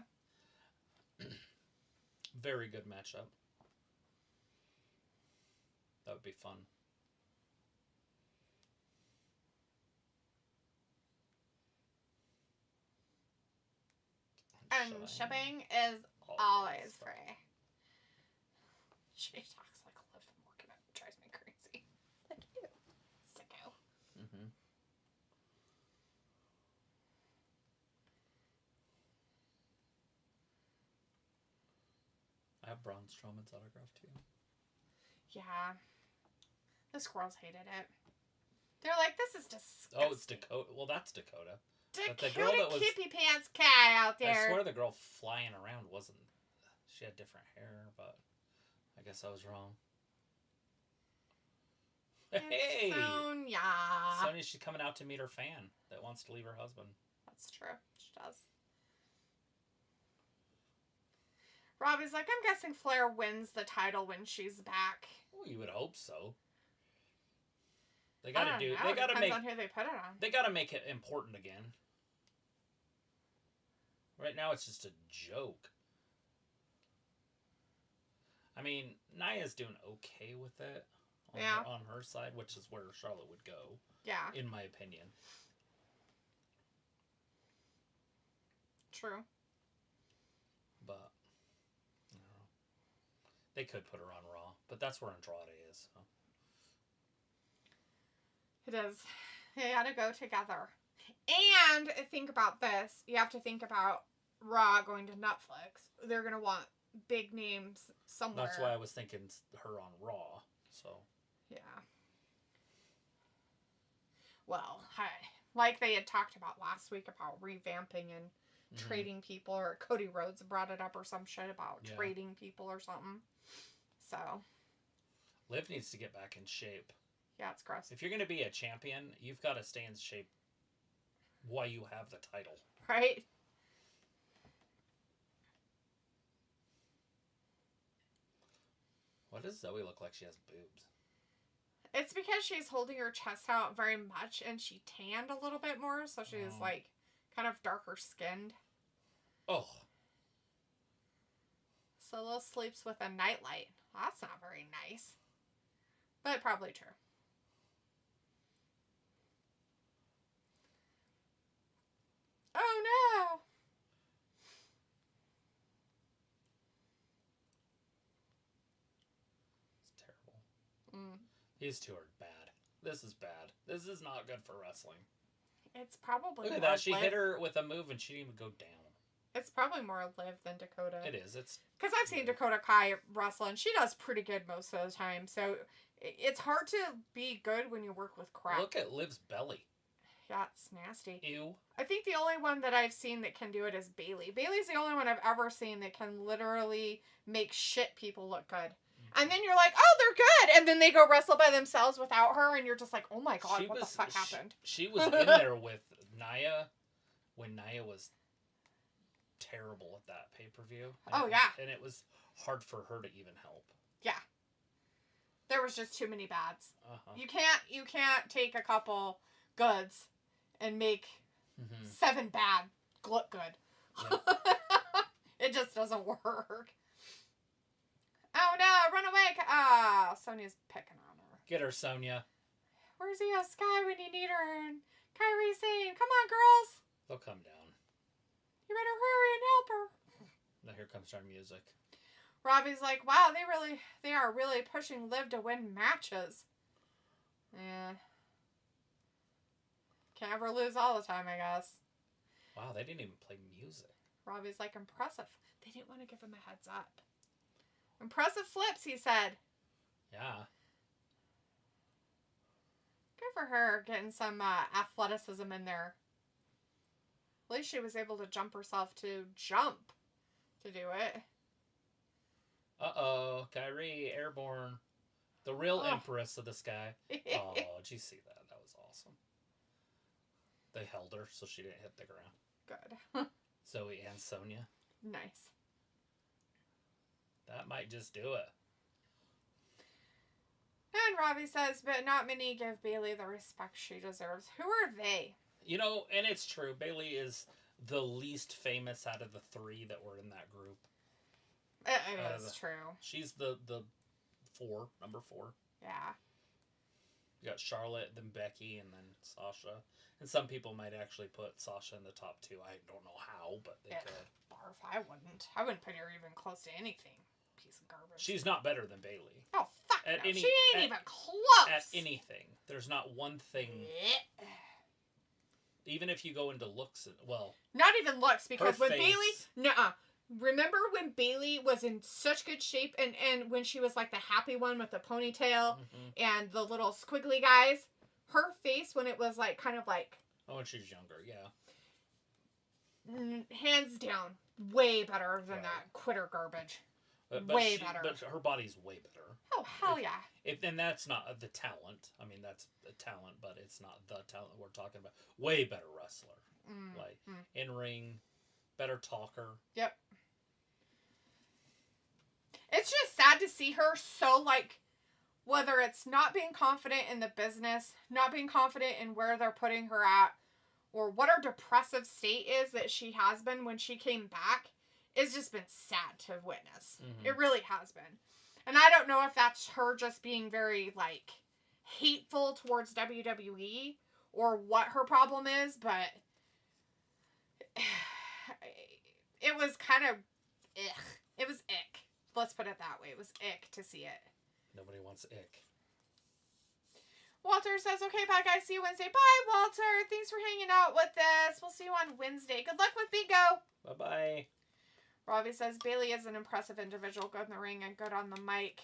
Very good matchup. That would be fun. And shipping is always free. She talks like a live working. It drives me crazy. Like you, sicko. Mm-hmm. I have Braun Strowman's autograph too. Yeah. The squirrels hated it. They're like, this is disgusting. Oh, it's Dakota. Well, that's Dakota. But the girl Dakota that was Kippy Pants Cat out there. I swear the girl flying around wasn't. She had different hair, but I guess I was wrong. Hey! Sonya. Sonya, she's coming out to meet her fan that wants to leave her husband. That's true. She does. Robbie's like, I'm guessing Flair wins the title when she's back. Well, you would hope so. They I gotta don't do. know. They gotta Depends make. on who they put it on. They gotta make it important again. Right now, it's just a joke. I mean, Nia's doing okay with it on her side, which is where Charlotte would go. Yeah. In my opinion. True. But, you know, they could put her on Raw, but that's where Andrade is. So. It is. They gotta go together. And think about this. You have to think about Raw going to Netflix. They're gonna want big names somewhere. That's why I was thinking her on Raw. So. Yeah. Well, like they had talked about last week about revamping and trading people, or Cody Rhodes brought it up or some shit about trading people or something. So. Liv needs to get back in shape. Yeah, it's gross. If you're going to be a champion, you've got to stay in shape while you have the title. Right? Why does Zoe look like she has boobs? It's because she's holding her chest out very much and she tanned a little bit more, so she's like kind of darker skinned. Oh. Solo sleeps with a nightlight. That's not very nice. But probably true. Oh no! It's terrible. These two are bad. This is bad. This is not good for wrestling. It's probably Look at that. She hit her with a move and she didn't even go down. It's probably more Liv than Dakota. It is. It's because I've seen Dakota Kai wrestle and she does pretty good most of the time. So it's hard to be good when you work with crap. Look at Liv's belly. Yeah, it's nasty. Ew. I think the only one that I've seen that can do it is Bayley. Bayley's the only one I've ever seen that can literally make shit people look good. And then you're like, oh, they're good. And then they go wrestle by themselves without her. And you're just like, oh my God, what the fuck happened? She was in there with Nia when Nia was terrible at that pay-per-view. Oh, yeah. And it was hard for her to even help. Yeah. There was just too many bads. Uh-huh. You can't take a couple goods and make 7 bad look good. Yeah. It just doesn't work. Oh no, run away. Ah, Sonya's picking on her. Get her, Sonya. Where's Io Sky when you need her? And Kairi saying, come on, girls. They'll come down. You better hurry and help her. Now here comes our music. Robbie's like, wow, they are really pushing Liv to win matches. Yeah. Can't ever lose all the time, I guess. Wow, they didn't even play music. Robbie's like, impressive. They didn't want to give him a heads up. Impressive flips, he said. Yeah. Good for her getting some athleticism in there. At least she was able to jump herself to do it. Uh-oh, Kairi, airborne. The real empress of the sky. Oh, did you see that? That was awesome. They held her so she didn't hit the ground. Good. Zoe and Sonya. Nice. That might just do it. And Robbie says, but not many give Bayley the respect she deserves. Who are they? You know, and it's true. Bayley is the least famous out of the 3 that were in that group. It is true. She's the number 4. Yeah. You got Charlotte, then Becky, and then Sasha. And some people might actually put Sasha in the top 2. I don't know how, but they could. Barf, I wouldn't put her even close to anything. Piece of garbage. She's not better than Bayley. Oh, fuck no. She ain't even close. At anything. There's not one thing. Even if you go into looks, well. Not even looks, because when face. Bayley. Nuh-uh. Remember when Bayley was in such good shape and when she was like the happy one with the ponytail and the little squiggly guys? Her face when it was like kind of like. Oh, when she's younger, yeah. Hands down, way better than that quitter garbage. But way better. But her body's way better. Oh, hell yeah. And that's not the talent. I mean, that's a talent, but it's not the talent we're talking about. Way better wrestler. In ring, better talker. Yep. to see her so, like, whether it's not being confident in the business, not being confident in where they're putting her at, or what her depressive state is that she has been when she came back, it's just been sad to witness. Mm-hmm. It really has been. And I don't know if that's her just being very, like, hateful towards WWE or what her problem is, but it was kind of ick. It was ick. Let's put it that way. It was ick to see it. Nobody wants ick. Walter says, okay, bye guys. See you Wednesday. Bye, Walter. Thanks for hanging out with us. We'll see you on Wednesday. Good luck with bingo. Bye-bye. Robbie says, Bailey is an impressive individual, good in the ring and good on the mic.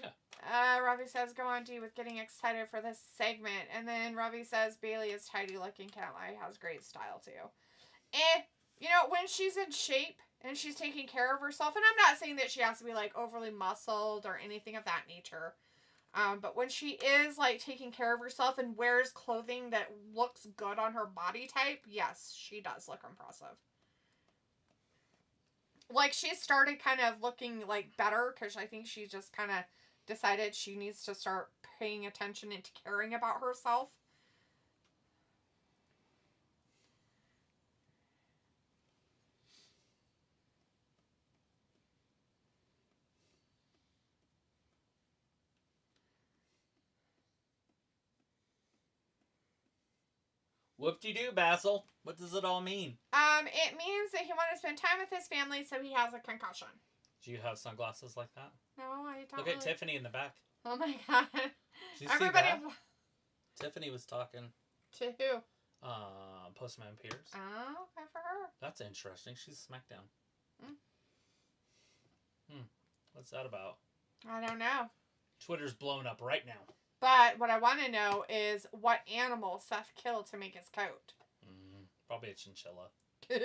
Yeah. Robbie says, go on, D, with getting excited for this segment. And then Robbie says, Bailey is tidy looking, can't lie, has great style too. You know, when she's in shape and she's taking care of herself, and I'm not saying that she has to be, like, overly muscled or anything of that nature, but when she is, like, taking care of herself and wears clothing that looks good on her body type, yes, she does look impressive. Like, she started kind of looking, like, better, because I think she just kind of decided she needs to start paying attention and caring about herself. Whoop-de-doo, Basil. What does it all mean? It means that he wanted to spend time with his family, so he has a concussion. Do you have sunglasses like that? No, I don't. Look at Tiffany in the back. Oh my god. Did you Everybody. see that? Tiffany was talking. To who? Postman Pierce. Oh, okay for her. That's interesting. She's SmackDown. What's that about? I don't know. Twitter's blowing up right now. But what I want to know is what animal Seth killed to make his coat. Probably a chinchilla. I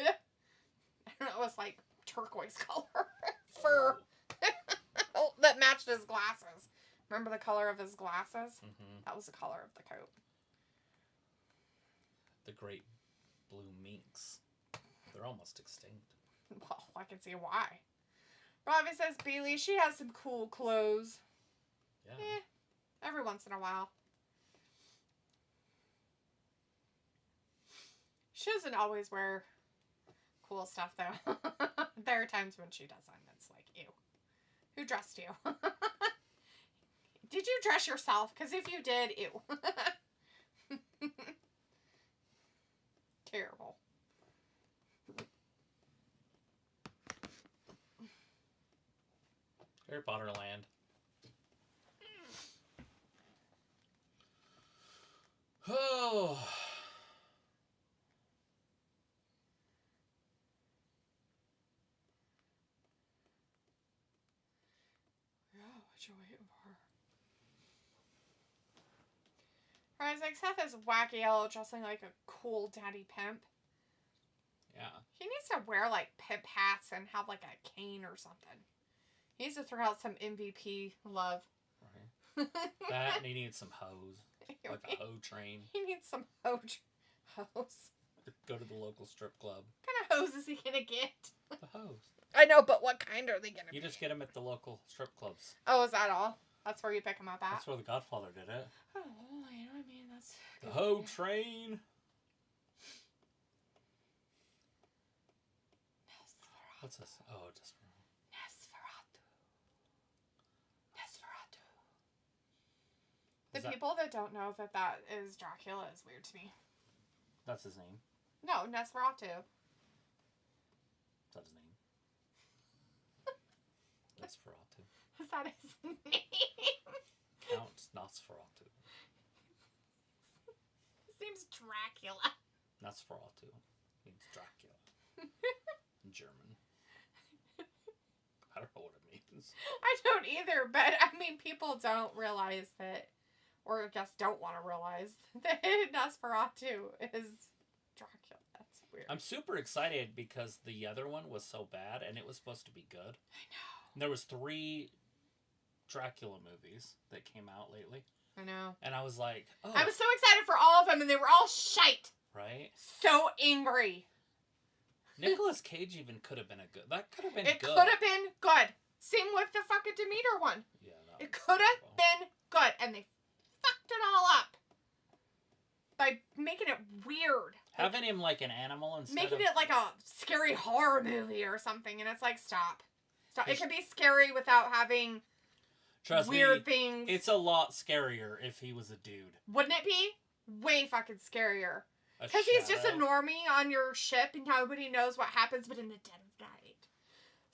don't know, it was like turquoise color. Fur. That matched his glasses. Remember the color of his glasses? Mm-hmm. That was the color of the coat. The great blue minks. They're almost extinct. Well, I can see why. Robbie says, Bailey, she has some cool clothes. Yeah. Every once in a while. She doesn't always wear cool stuff, though. There are times when she doesn't. It's like, ew. Who dressed you? Did you dress yourself? Because if you did, ew. Terrible. Harry Potter land. Oh. Yeah, what you waiting for? Isaac, Seth is wacky yellow, dressing like a cool daddy pimp. Yeah. He needs to wear, like, pimp hats and have, like, a cane or something. He needs to throw out some MVP love. Right. That, and he needs some hoes. Like a hoe train. He needs some hose. Go to the local strip club. What kind of hose is he gonna get? The hose. I know, but what kind are they gonna be? You just get them at the local strip clubs. Oh, is that all? That's where you pick them up at? That's where the Godfather did it. Oh, you know what I mean? That's... The hoe train. What's this? Oh, Desperado. Nosferatu. The people that don't know that is Dracula is weird to me. That's his name. No, Nosferatu. Is that his name? Nosferatu. Is that his name? Count Nosferatu. His name's Dracula. Nosferatu means Dracula. In German. I don't know what it means. I don't either, but I mean, people don't realize that, or I guess don't want to realize that Nosferatu is Dracula. That's weird. I'm super excited because the other one was so bad, and it was supposed to be good. I know. And there was 3 Dracula movies that came out lately. I know. And I was like, oh. I was so excited for all of them, and they were all shite. Right? So angry. Nicolas Cage even could have been that could have been It good. could have been good. Same with the fucking Demeter one. Yeah, it could have been good, and they fucked it all up by making it weird. Having him like an animal instead making of... it like a scary horror movie or something, and it's like, stop. It can be scary without having weird things. It's a lot scarier if he was a dude. Wouldn't it be? Way fucking scarier. Because he's just a normie on your ship and nobody knows what happens, but in the dead of night,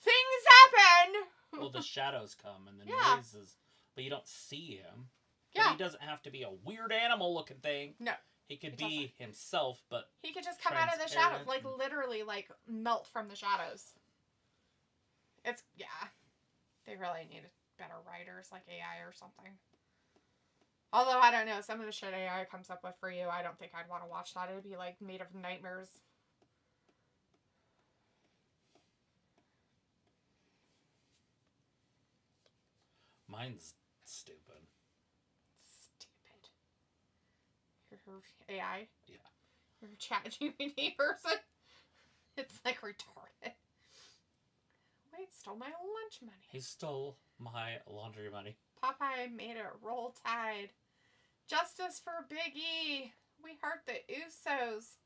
things happen! Well, the shadows come and the noises, but you don't see him. Yeah. But he doesn't have to be a weird animal looking thing. No. He could be himself, but he could just come out of the shadows, like literally, like melt from the shadows. It's, yeah. They really need better writers, like AI or something. Although, I don't know, some of the shit AI comes up with for you, I don't think I'd want to watch that. It would be, like, made of nightmares. Mine's stupid. Stupid. Your AI? Yeah. Your ChatGPT person? It's, like, retarded. Wait, stole my lunch money. He stole my laundry money. Popeye made it roll tide. Justice for Big E. We heart the Usos.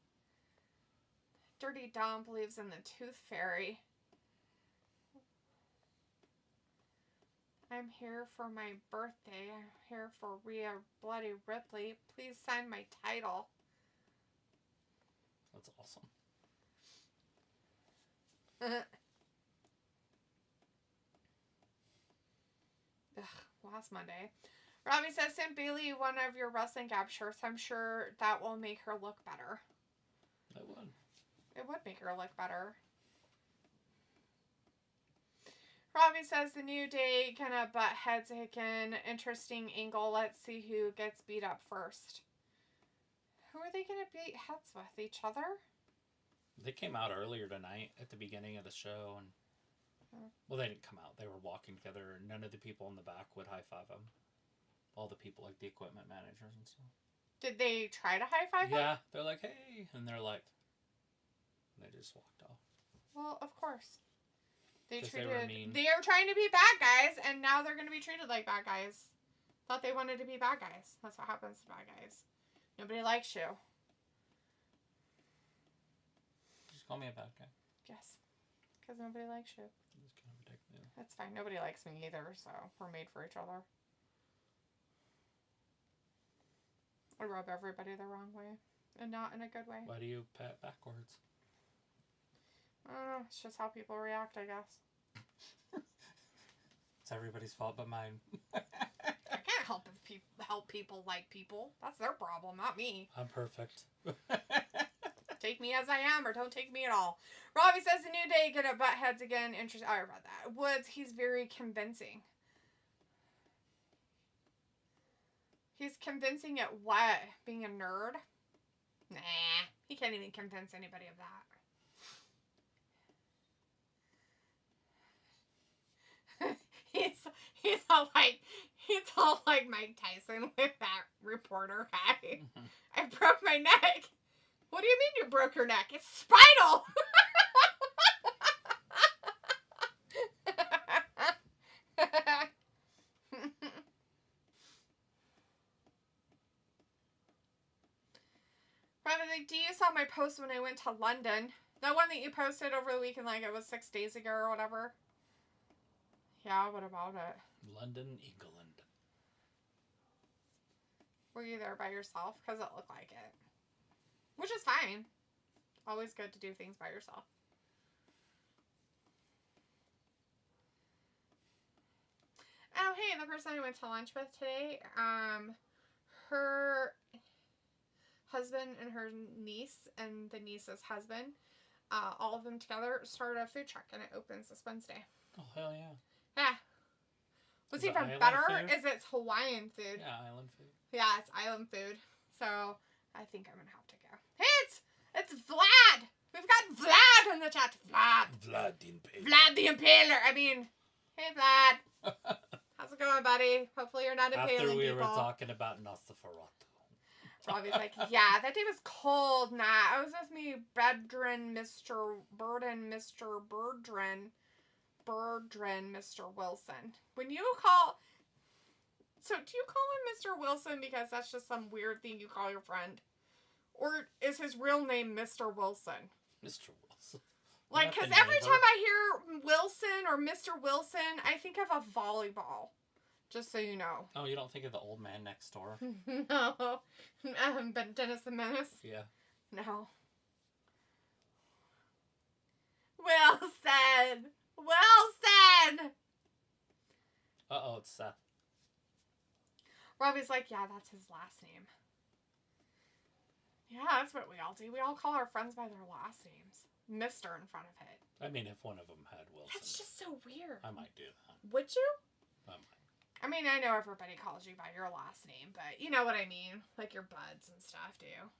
Dirty Dom believes in the Tooth Fairy. I'm here for my birthday. I'm here for Rhea Bloody Ripley. Please sign my title. That's awesome. Last Monday. Robbie says, send Bailey one of your wrestling gap shirts. I'm sure that will make her look better. It would. It would make her look better. Robbie says, the New Day gonna butt heads again. Interesting angle. Let's see who gets beat up first. Who are they gonna beat heads with? Each other? They came out earlier tonight at the beginning of the show, and well, they didn't come out. They were walking together, and none of the people in the back would high-five them. All the people, like the equipment managers and stuff. Did they try to high-five them? Yeah, they're like, hey, and they're like, and they just walked off. Well, of course. They were mean. They are trying to be bad guys, and now they're going to be treated like bad guys. Thought they wanted to be bad guys. That's what happens to bad guys. Nobody likes you. Just call me a bad guy. Yes. Because nobody likes you. Just kind of ridiculous. That's fine. Nobody likes me either, so we're made for each other. I rub everybody the wrong way. And not in a good way. Why do you pat backwards? I don't know. It's just how people react, I guess. It's everybody's fault but mine. I can't help people like people. That's their problem, not me. I'm perfect. Take me as I am or don't take me at all. Robbie says the New Day gonna butt heads again. Interesting. I read that. Woods, he's very convincing. He's convincing at what? Being a nerd? Nah. He can't even convince anybody of that. he's all like Mike Tyson with that reporter guy. I broke my neck. What do you mean you broke your neck? It's spinal. Probably, do you saw my post when I went to London? That one that you posted over the weekend, like it was 6 days ago or whatever. Yeah, what about it? London, England. Were you there by yourself? Because it looked like it. Which is fine. Always good to do things by yourself. Oh, hey, the person I went to lunch with today, her husband and her niece and the niece's husband, all of them together started a food truck, and it opens this Wednesday. Oh, hell yeah. Yeah. What's Is it even island better food? is it's Hawaiian food. Yeah, island food. Yeah, it's island food. So, I think I'm going to have to go. Hey, it's Vlad! We've got Vlad in the chat. Vlad the Impaler. Vlad the Impaler. I mean, hey, Vlad. How's it going, buddy? Hopefully you're not impaling After we people. were talking about Nosferatu. Robbie's like, yeah, that day was cold. Nah, I was with me, Bedrin, Mr. Burden, Mr. Birdrin. Berdrand Mr. Wilson. When you call... So, do you call him Mr. Wilson because that's just some weird thing you call your friend? Or is his real name Mr. Wilson? Mr. Wilson. Like, because every time I hear Wilson or Mr. Wilson, I think of a volleyball. Just so you know. Oh, you don't think of the old man next door? No. But Dennis the Menace? Yeah. No. Wilson! Wilson! Uh-oh, it's Seth. Robbie's like, yeah, that's his last name. Yeah, that's what we all do. We all call our friends by their last names. Mr. in front of it. I mean, if one of them had Wilson. That's just so weird. I might do that. Would you? I might. I mean, I know everybody calls you by your last name, but you know what I mean. Like your buds and stuff do.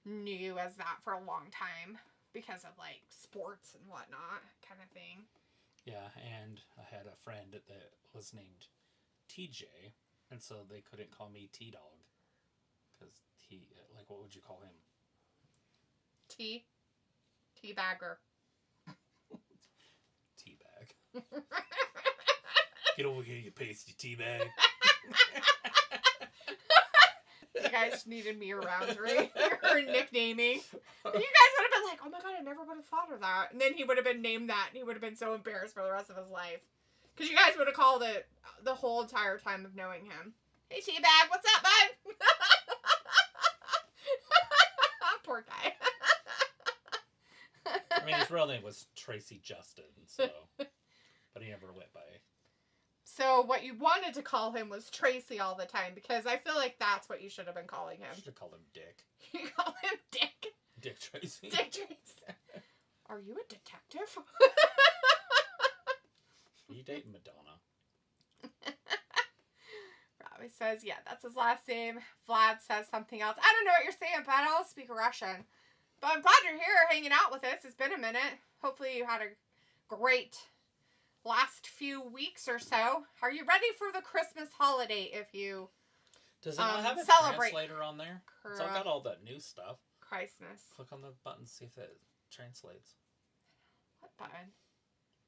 Knew you as that for a long time because of like sports and whatnot kind of thing. Yeah, and I had a friend that was named TJ, and so they couldn't call me T-Dog. Because like, what would you call him? Teabagger. Teabag. Get over here, you pasty teabag. You guys needed me around, right? Your nicknaming. And you guys would have been like, oh my god, I never would have thought of that. And then he would have been named that, and he would have been so embarrassed for the rest of his life. Because you guys would have called it the whole entire time of knowing him. Hey, Teabag, what's up, bud? Poor guy. I mean, his real name was Tracy Justin, so... But he never went by... So what you wanted to call him was Tracy all the time, because I feel like that's what you should have been calling him. I should have called him Dick. You call him Dick? Dick Tracy. Dick Tracy. Are you a detective? You dating Madonna? Robbie says, yeah, that's his last name. Vlad says something else. I don't know what you're saying, but I don't speak Russian. But I'm glad you're here hanging out with us. It's been a minute. Hopefully you had a great last few weeks or so. Are you ready for the Christmas holiday if you Does it not have a celebrate? translator on there? So I've got all the new stuff. Christmas. Click on the button, see if it translates. What button?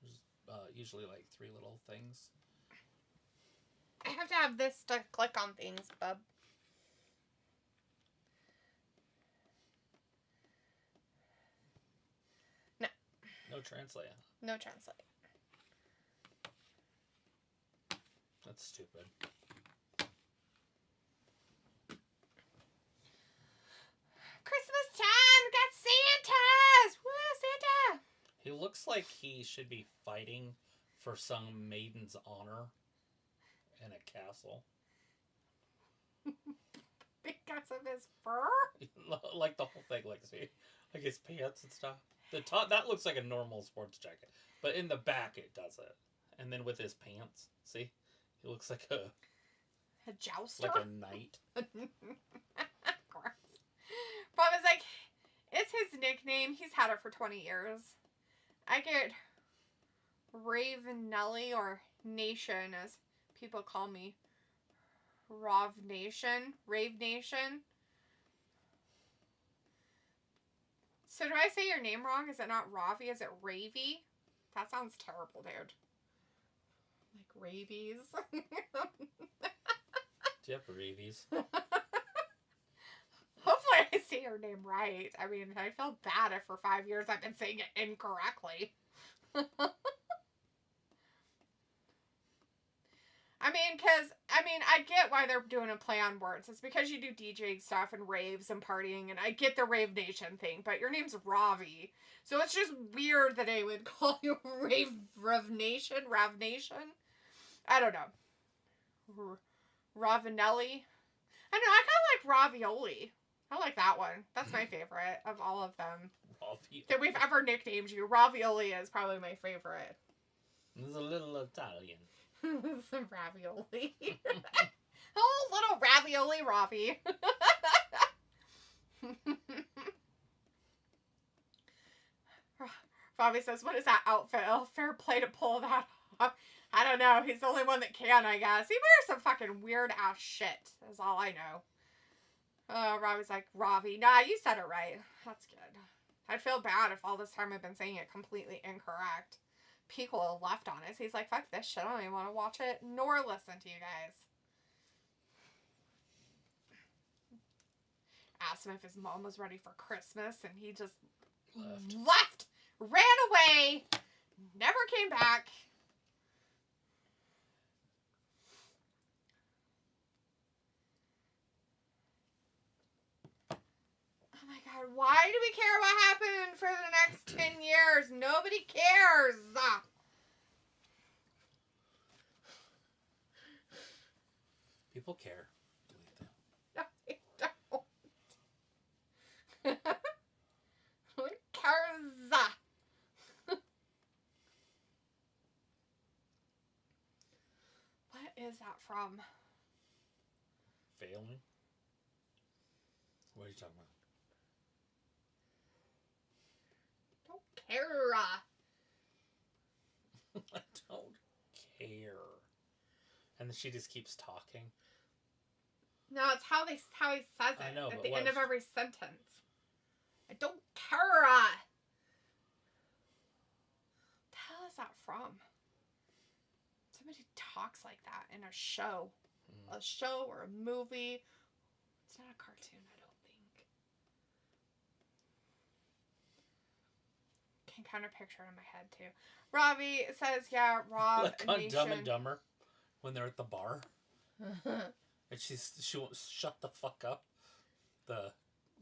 There's usually like 3 little things. I have to have this to click on things, bub. No. No translate. No translate. That's stupid. Christmas time! We got Santas! Woo, Santa! He looks like he should be fighting for some maiden's honor in a castle. Because of his fur? Like the whole thing, like see, like his pants and stuff. The top that looks like a normal sports jacket, but in the back it doesn't. And then with his pants, see, he looks like a jouster, like a knight. Gross. Bob is like, it's his nickname. He's had it for 20 years. I get Ravenelli or Nation as people call me. Rav Nation. Rave Nation. So do I say your name wrong? Is it not Ravi? Is it Ravy? That sounds terrible, dude. Like rabies. Do you have rabies? Hopefully I say your name right. I mean, I feel bad if for 5 years I've been saying it incorrectly. I get why they're doing a play on words. It's because you do DJing stuff and raves and partying, and I get the Rave Nation thing, but your name's Ravi. So it's just weird that I would call you Rav Nation? I don't know. Ravinelli? I don't know, I kind of like ravioli. I like that one. That's my favorite of all of them. Ravioli. That we've ever nicknamed you. Ravioli is probably my favorite. It's a little Italian. Some ravioli. Oh, little ravioli Ravi. Ravi says, what is that outfit? Oh, fair play to pull that off. I don't know. He's the only one that can, I guess. He wears some fucking weird ass shit. Is all I know. Ravi's like, Ravi. Nah, you said it right. That's good. I'd feel bad if all this time I've been saying it completely incorrect. Piccolo left on us. He's like, fuck this shit. I don't even want to watch it nor listen to you guys. Asked him if his mom was ready for Christmas, and he just left, ran away, never came back. Oh my god, why do we care what happened for the next 10 years? Nobody cares. People care. No, they don't. Who cares? What is that from? Failing? What are you talking about? Don't care. I don't care. And then she just keeps talking. No, it's how he says it I know, at but the what end of is- every sentence. I don't care. What the hell is that from? Somebody talks like that in a show. A show or a movie. It's not a cartoon, I don't think. Can kind of picture it in my head too. Robbie says, yeah, Rob Like on Nation. Dumb and Dumber, when they're at the bar, and she won't shut the fuck up, the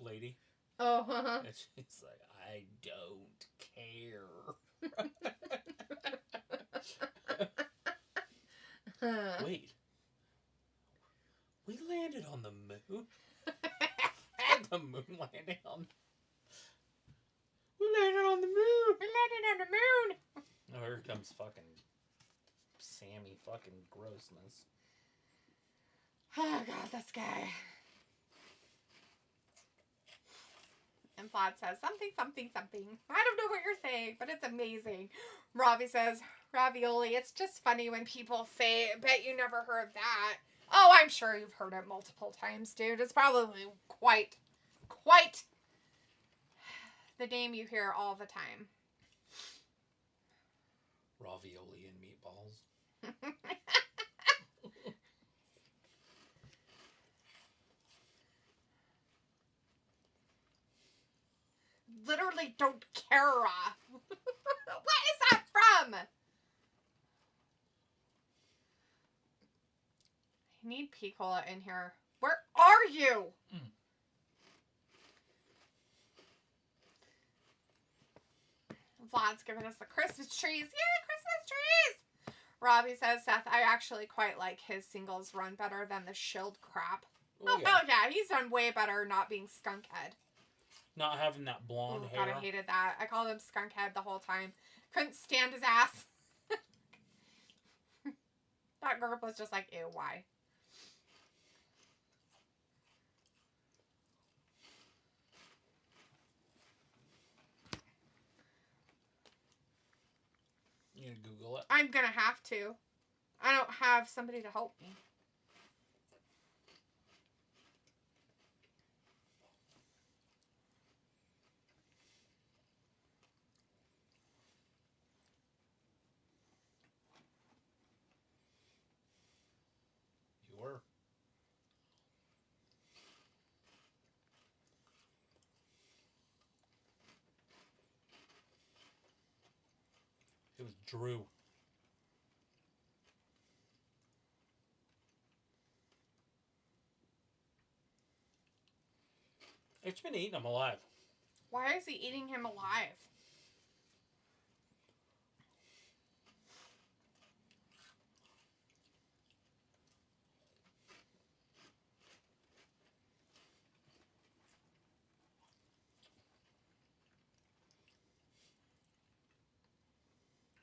lady, Oh, and she's like, I don't care. Wait, we landed on the moon. The moon landing on. We landed on the moon. We landed on the moon. Oh, here comes fucking Sammy fucking grossness. Oh god, this guy. And Vlad says something, something, something. I don't know what you're saying, but it's amazing. Robbie says, ravioli. It's just funny when people say, bet you never heard that. Oh, I'm sure you've heard it multiple times, dude. It's probably quite the name you hear all the time. Ravioli and meatballs. Literally don't care. What is that from? I need Picola in here. Where are you? Vlad's giving us the Christmas trees. Yay, Christmas trees! Robbie says, Seth, I actually quite like his singles run better than the Shield crap. Oh, hell yeah. He's done way better not being Skunkhead. Not having that blonde hair. God, I hated that. I called him Skunkhead the whole time. Couldn't stand his ass. That group was just like, ew, why? You gonna Google it? I'm gonna have to. I don't have somebody to help me. You were. It was Drew. It's been eating him alive. Why is he eating him alive?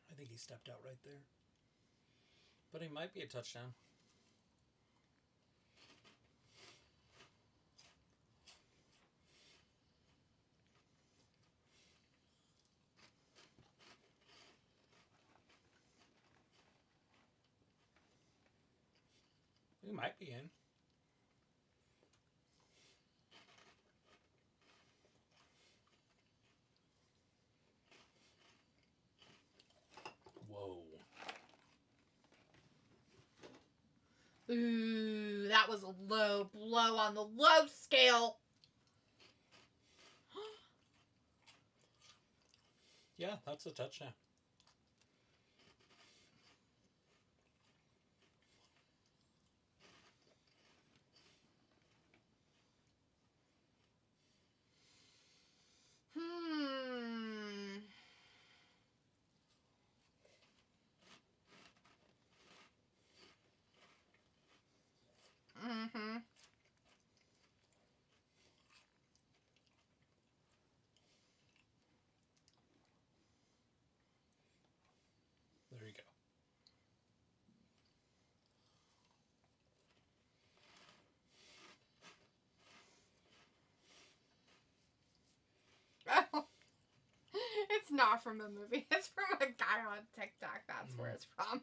I think he stepped out right there. But he might be a touchdown. He might be in. Ooh, that was a low blow on the low scale. Yeah, that's a touchdown. Mm-hmm. There you go. Oh. It's not from the movie. It's from a guy on TikTok. That's where it's from.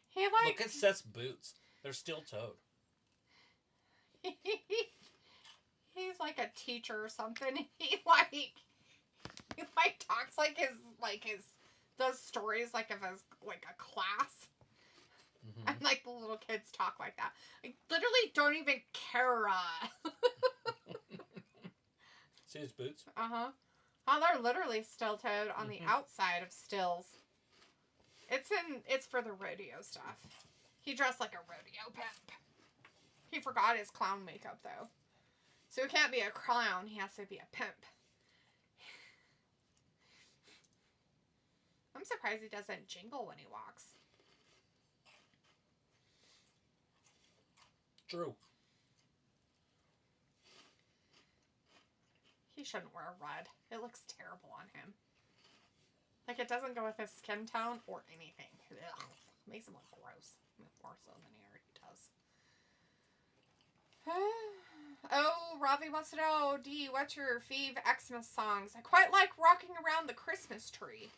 He like... Look at Seth's boots. They're steel-toed. He's like a teacher or something. He talks like his does stories like of his like a class. Mm-hmm. And like the little kids talk like that. Like literally don't even care. See his boots? Uh-huh. Oh, they're literally steel-toed on the outside of stills. It's for the rodeo stuff. He dressed like a rodeo pimp. He forgot his clown makeup though. So he can't be a clown, he has to be a pimp. I'm surprised he doesn't jingle when he walks. True. He shouldn't wear red. It looks terrible on him. Like, it doesn't go with his skin tone or anything. Ugh. Makes him look gross. More so than he already does. Oh, Ravi wants to know, D, what's your fave Xmas songs? I quite like Rocking Around the Christmas Tree.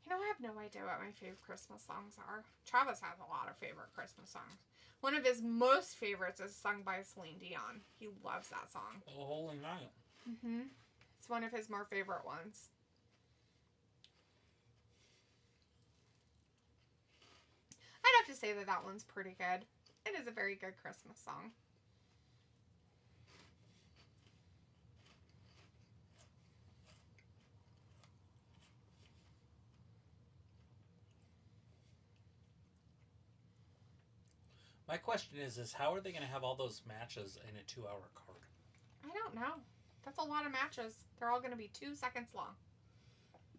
You know, I have no idea what my favorite Christmas songs are. Travis has a lot of favorite Christmas songs. One of his most favorites is sung by Celine Dion. He loves that song. Oh, Holy Night. Mm-hmm. It's one of his more favorite ones. I'd have to say that one's pretty good. It is a very good Christmas song. My question is how are they going to have all those matches in a 2-hour card? I don't know. That's a lot of matches. They're all going to be 2 seconds long.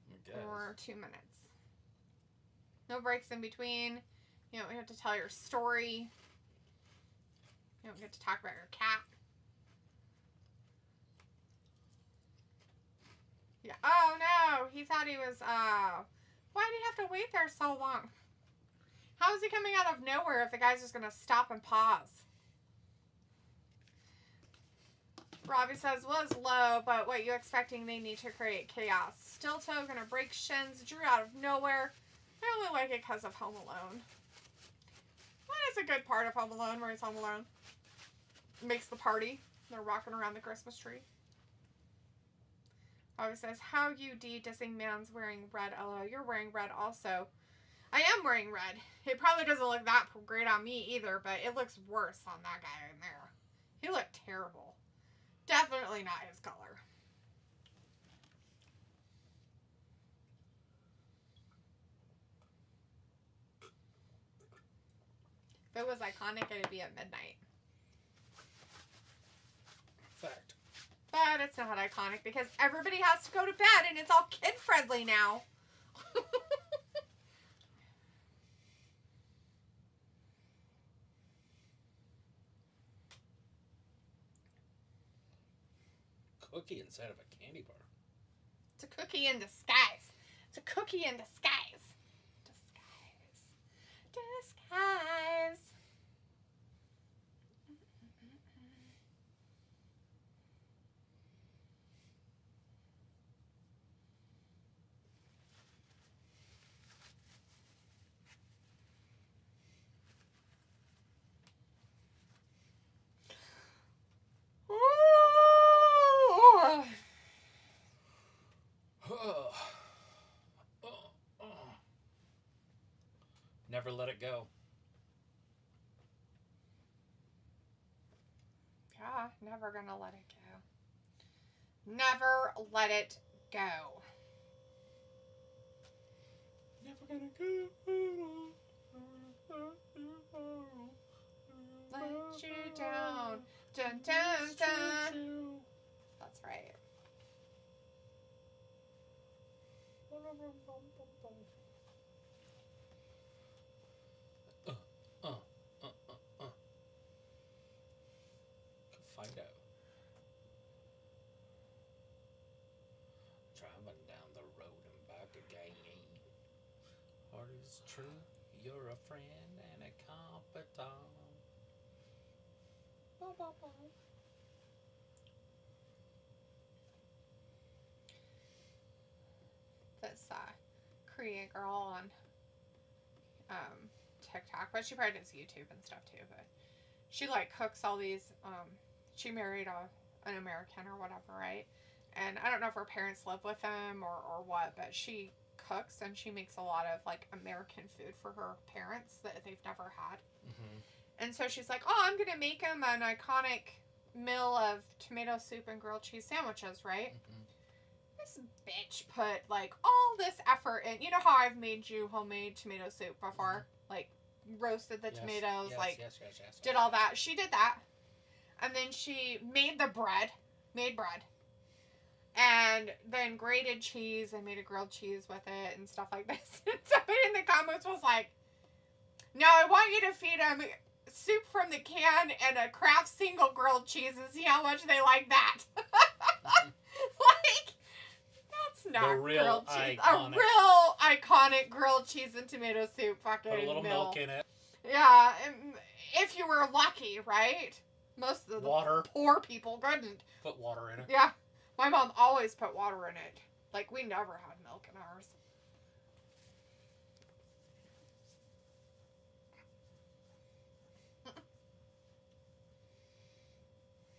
I guess. Or 2 minutes. No breaks in between. You don't have to tell your story. You don't get to talk about your cat. Yeah. Oh no! He thought he was, why did he have to wait there so long? How is he coming out of nowhere if the guy's just gonna stop and pause? Robbie says, was low, but what you expecting? They need to create chaos. Still toe gonna break shins. Drew out of nowhere. I only like it because of Home Alone. That is a good part of Home Alone, where he's home alone. It makes the party. They're rocking around the Christmas tree. Robbie says, how you D dissing man's wearing red, LO. You're wearing red also. I am wearing red. It probably doesn't look that great on me either, but it looks worse on that guy in there. He looked terrible. Definitely not his color. If it was iconic, it'd be at midnight. Fact. But it's not iconic because everybody has to go to bed and it's all kid-friendly now. Cookie inside of a candy bar. It's a cookie in disguise. It's a cookie in disguise. Disguise. Never let it go. Yeah, never gonna let it go. Never let it go. Never gonna go. Let you down. Dun, dun, dun. That's right. Find out. Driving down the road and back again. Heart is true. You're a friend and a confidant. This Korean girl on TikTok, but she probably does YouTube and stuff too. But she like cooks all these. She married an American or whatever, right? And I don't know if her parents live with them or what, but she cooks and she makes a lot of like American food for her parents that they've never had. Mm-hmm. And so she's like, "Oh, I'm gonna make them an iconic meal of tomato soup and grilled cheese sandwiches, right?" Mm-hmm. This bitch put like all this effort in. You know how I've made you homemade tomato soup before, like roasted the tomatoes, yes, did all that. She did that, and then she made bread, and then grated cheese and made a grilled cheese with it and stuff like this. And somebody in the comments was like, "No, I want you to feed them soup from the can and a Kraft single grilled cheese and see how much they like that." Like, that's not the real grilled cheese. iconic. A real iconic grilled cheese and tomato soup fucking Put a little meal. milk in it. Yeah, if you were lucky, right? Most of the Water. poor people couldn't. Put water in it. Yeah, my mom always put water in it. Like, we never had milk in ours.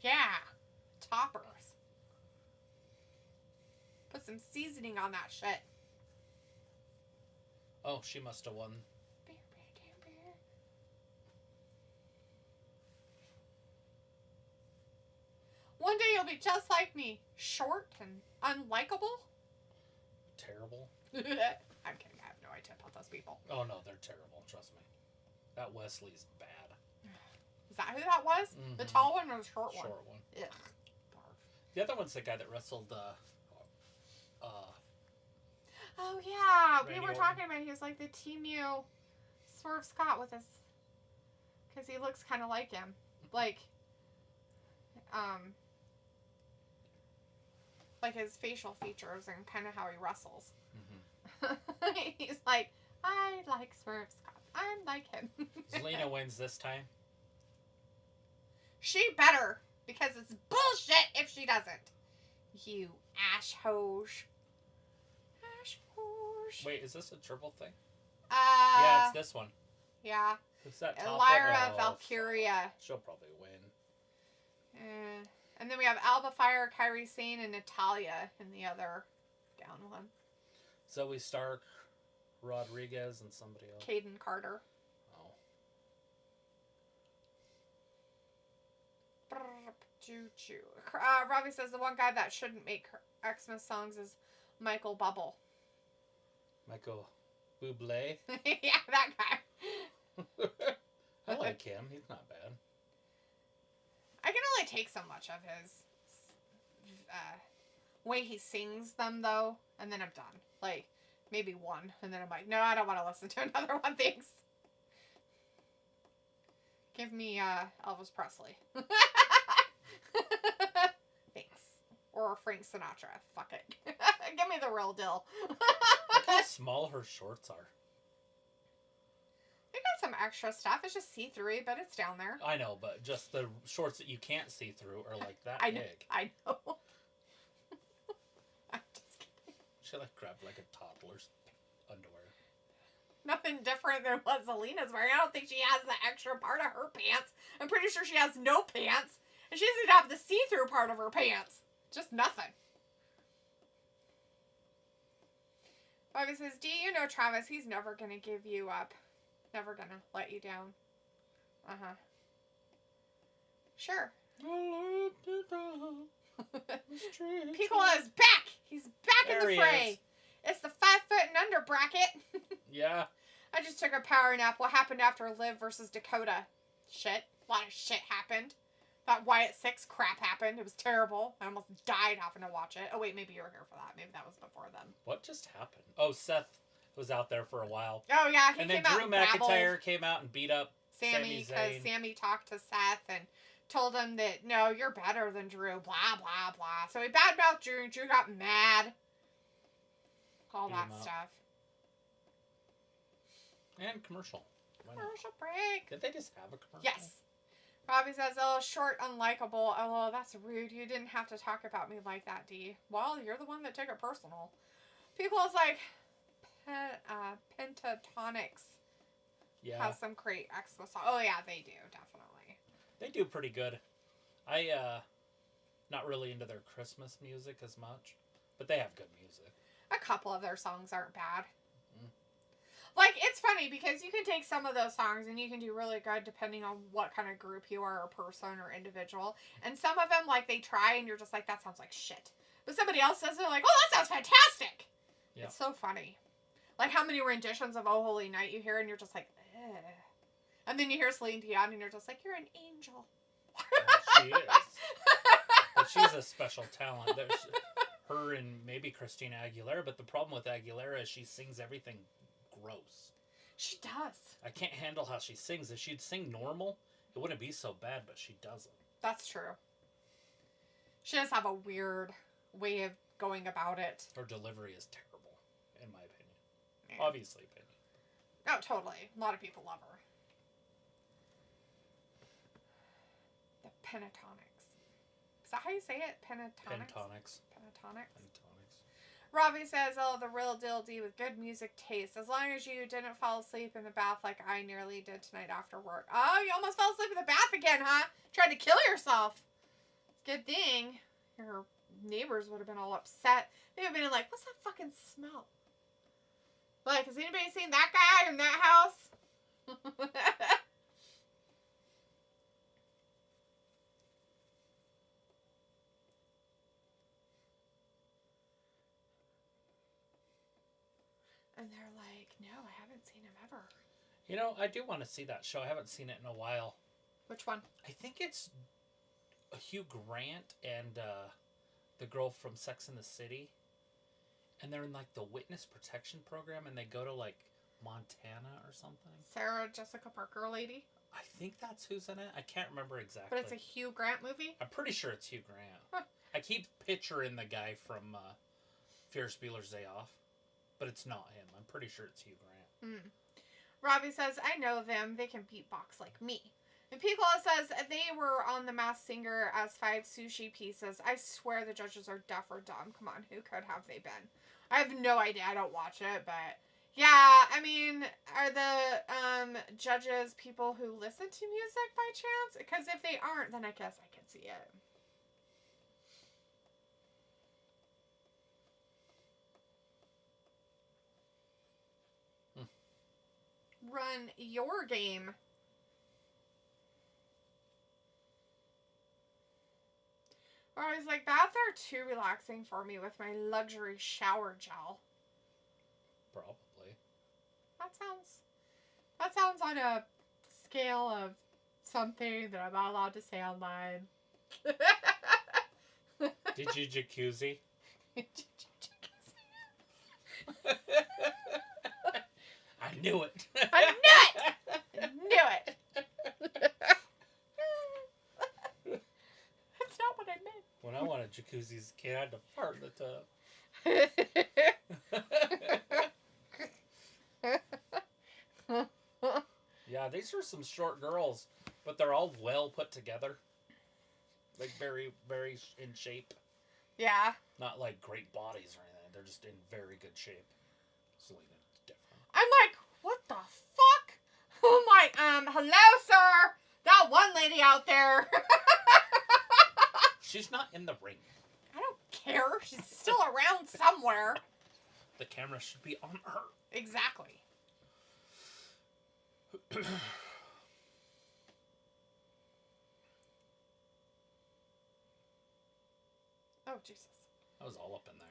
Yeah, toppers. Put some seasoning on that shit. Oh, she must have won. One day you'll be just like me, short and unlikable. Terrible. I'm kidding. I have no idea about those people. Oh no, they're terrible. Trust me. That Wesley's bad. Is that who that was? Mm-hmm. The tall one or the short one? Short one. Ugh. The other one's the guy that wrestled. Oh yeah, Randy we were Orton. talking about. He was like the Team Swerve Scott with his, because he looks kind of like him, like his facial features and kind of how he wrestles. Mm-hmm. He's like, I like Swerve Scott. I'm like him. Zelina wins this time. She better, because it's bullshit if she doesn't. You ash-hose. Ash-hose. Wait, is this a triple thing? Yeah, it's this one. Yeah. Who's that top Lyra one? Valkyria. She'll probably win. And then we have Alba Fire, Kairi Sane, and Natalia in the other down one. Zoe Stark, Rodriguez, and somebody else. Caden Carter. Oh. Robbie says the one guy that shouldn't make Xmas songs is Michael Bubble. Michael Bublé. Yeah, that guy. I like him. He's not bad. I can only take so much of his way he sings them, though, and then I'm done. Like, maybe one, and then I'm like, no, I don't want to listen to another one, thanks. Give me Elvis Presley. Thanks. Or Frank Sinatra. Fuck it. Give me the real deal. Look how small her shorts are. They got some extra stuff. It's just see-through, but it's down there. I know, but just the shorts that you can't see through are like that I know. big. I know. I'm just kidding. She like grabbed like a toddler's underwear. Nothing different than what Zelina's wearing. I don't think she has the extra part of her pants. I'm pretty sure she has no pants. And she doesn't have the see-through part of her pants. Just nothing. Bobby says, do you know Travis? He's never going to give you up. Never gonna let you down. Uh-huh. Sure. Piccolo is back! He's back in the fray! It's the 5 foot and under bracket. Yeah. I just took a power nap. What happened after Liv versus Dakota? Shit. A lot of shit happened. That Wyatt 6 crap happened. It was terrible. I almost died having to watch it. Oh, wait, maybe you were here for that. Maybe that was before then. What just happened? Oh, Seth was out there for a while. Oh, yeah. He and came then out Drew and McIntyre came out and beat up Sammy because Sammy talked to Seth and told him that, no, you're better than Drew. Blah, blah, blah. So he badmouthed Drew and Drew got mad. All that stuff. And commercial. Commercial break. Did they just have a commercial? Yes. Robbie says, oh, short, unlikable. Oh, that's rude. You didn't have to talk about me like that, Dee. Well, you're the one that took it personal. People's like, Pentatonics has some great Xmas songs. Oh, yeah, they do, definitely. They do pretty good. Not really into their Christmas music as much, but they have good music. A couple of their songs aren't bad. Like, it's funny because you can take some of those songs and you can do really good depending on what kind of group you are, or person or individual. And some of them, like, they try and you're just like, that sounds like shit. But somebody else says, they're like, oh, that sounds fantastic. Yeah. It's so funny. Like, how many renditions of Oh Holy Night you hear and you're just like, ugh. And then you hear Celine Dion and you're just like, you're an angel. Well, she is. But she's a special talent. There's her and maybe Christina Aguilera, but the problem with Aguilera is she sings everything gross. She does. I can't handle how she sings. If she'd sing normal, it wouldn't be so bad, but she doesn't. That's true. She does have a weird way of going about it. Her delivery is terrible, in my opinion. Yeah. Obviously opinion. Oh, totally. A lot of people love her. The Pentatonics. Is that how you say it? Pentatonics? Pentatonics. Robbie says, oh, the real deal D with good music taste. As long as you didn't fall asleep in the bath like I nearly did tonight after work. Oh, you almost fell asleep in the bath again, huh? Tried to kill yourself. Good thing your neighbors would have been all upset. They would have been like, what's that fucking smell? Like, has anybody seen that guy in that house? And they're like, no, I haven't seen him ever. You know, I do want to see that show. I haven't seen it in a while. Which one? I think it's Hugh Grant and the girl from Sex and the City. And they're in, like, the witness protection program, and they go to, like, Montana or something. Sarah Jessica Parker lady? I think that's who's in it. I can't remember exactly. But it's a Hugh Grant movie? I'm pretty sure it's Hugh Grant. Huh. I keep picturing the guy from Ferris Bueller's Day Off. But it's not him. I'm pretty sure it's Hugh Grant. Robbie says, I know them. They can beatbox like me. And Piccolo says, they were on The Masked Singer as 5 sushi pieces. I swear the judges are deaf or dumb. Come on, who could have they been? I have no idea. I don't watch it, but... Yeah, I mean, are the judges people who listen to music by chance? Because if they aren't, then I guess I can see it. Run your game. Or I was like, baths are too relaxing for me with my luxury shower gel. Probably. That sounds on a scale of something that I'm not allowed to say online. Did you jacuzzi? I knew it. I knew it. Knew it. That's not what I meant. When I wanted jacuzzi as a kid, I had to fart in the tub. Yeah, these are some short girls, but they're all well put together. Like very, very in shape. Yeah. Not like great bodies or anything. They're just in very good shape. Selena. I'm like, what the fuck? Oh my, hello, sir. That one lady out there. She's not in the ring. I don't care. She's still around somewhere. The camera should be on her. Exactly. Oh, Jesus. I was all up in there.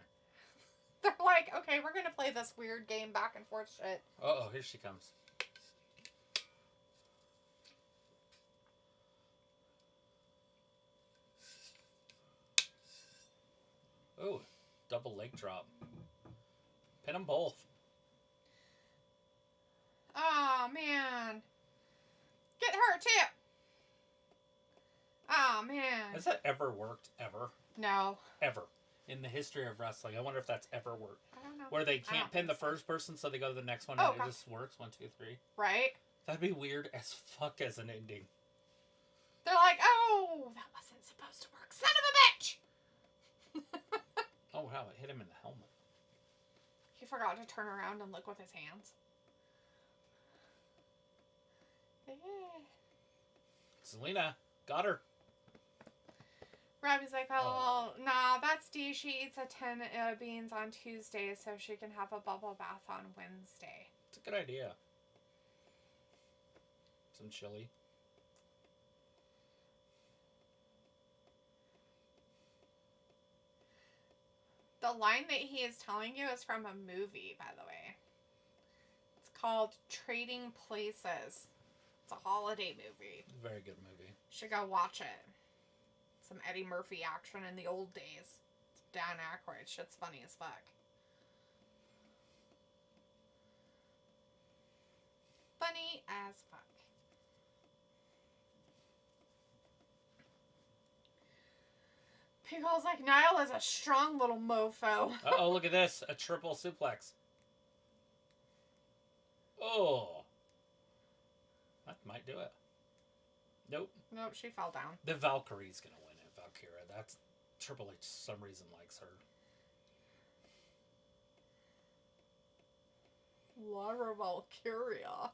They're like, okay, we're going to play this weird game back and forth shit. Uh-oh, here she comes. Oh, double leg drop. Pin them both. Oh, man. Get her, too. Oh, man. Has that ever worked? Ever? No. Ever. In the history of wrestling. I wonder if that's ever worked. I don't know. Where they can't pin the first person, so they go to the next one, and it just works. 1, 2, 3. Right? That'd be weird as fuck as an ending. They're like, oh, that wasn't supposed to work. Son of a bitch! Oh, wow, it hit him in the helmet. He forgot to turn around and look with his hands. Yeah. Selena, got her. Robbie's like, oh, well, nah, that's Dee. She eats a 10 beans on Tuesday so she can have a bubble bath on Wednesday. It's a good idea. Some chili. The line that he is telling you is from a movie, by the way. It's called Trading Places. It's a holiday movie. Very good movie. Should go watch it. Some Eddie Murphy action in the old days. It's Dan Aykroyd. Shit's funny as fuck. Funny as fuck. Pickle's like, Niall is a strong little mofo. Uh-oh, look at this. A triple suplex. Oh. That might do it. Nope. Nope, she fell down. The Valkyrie's going to win it, Valkyria. That's Triple H, for some reason, likes her. Lara Valkyria.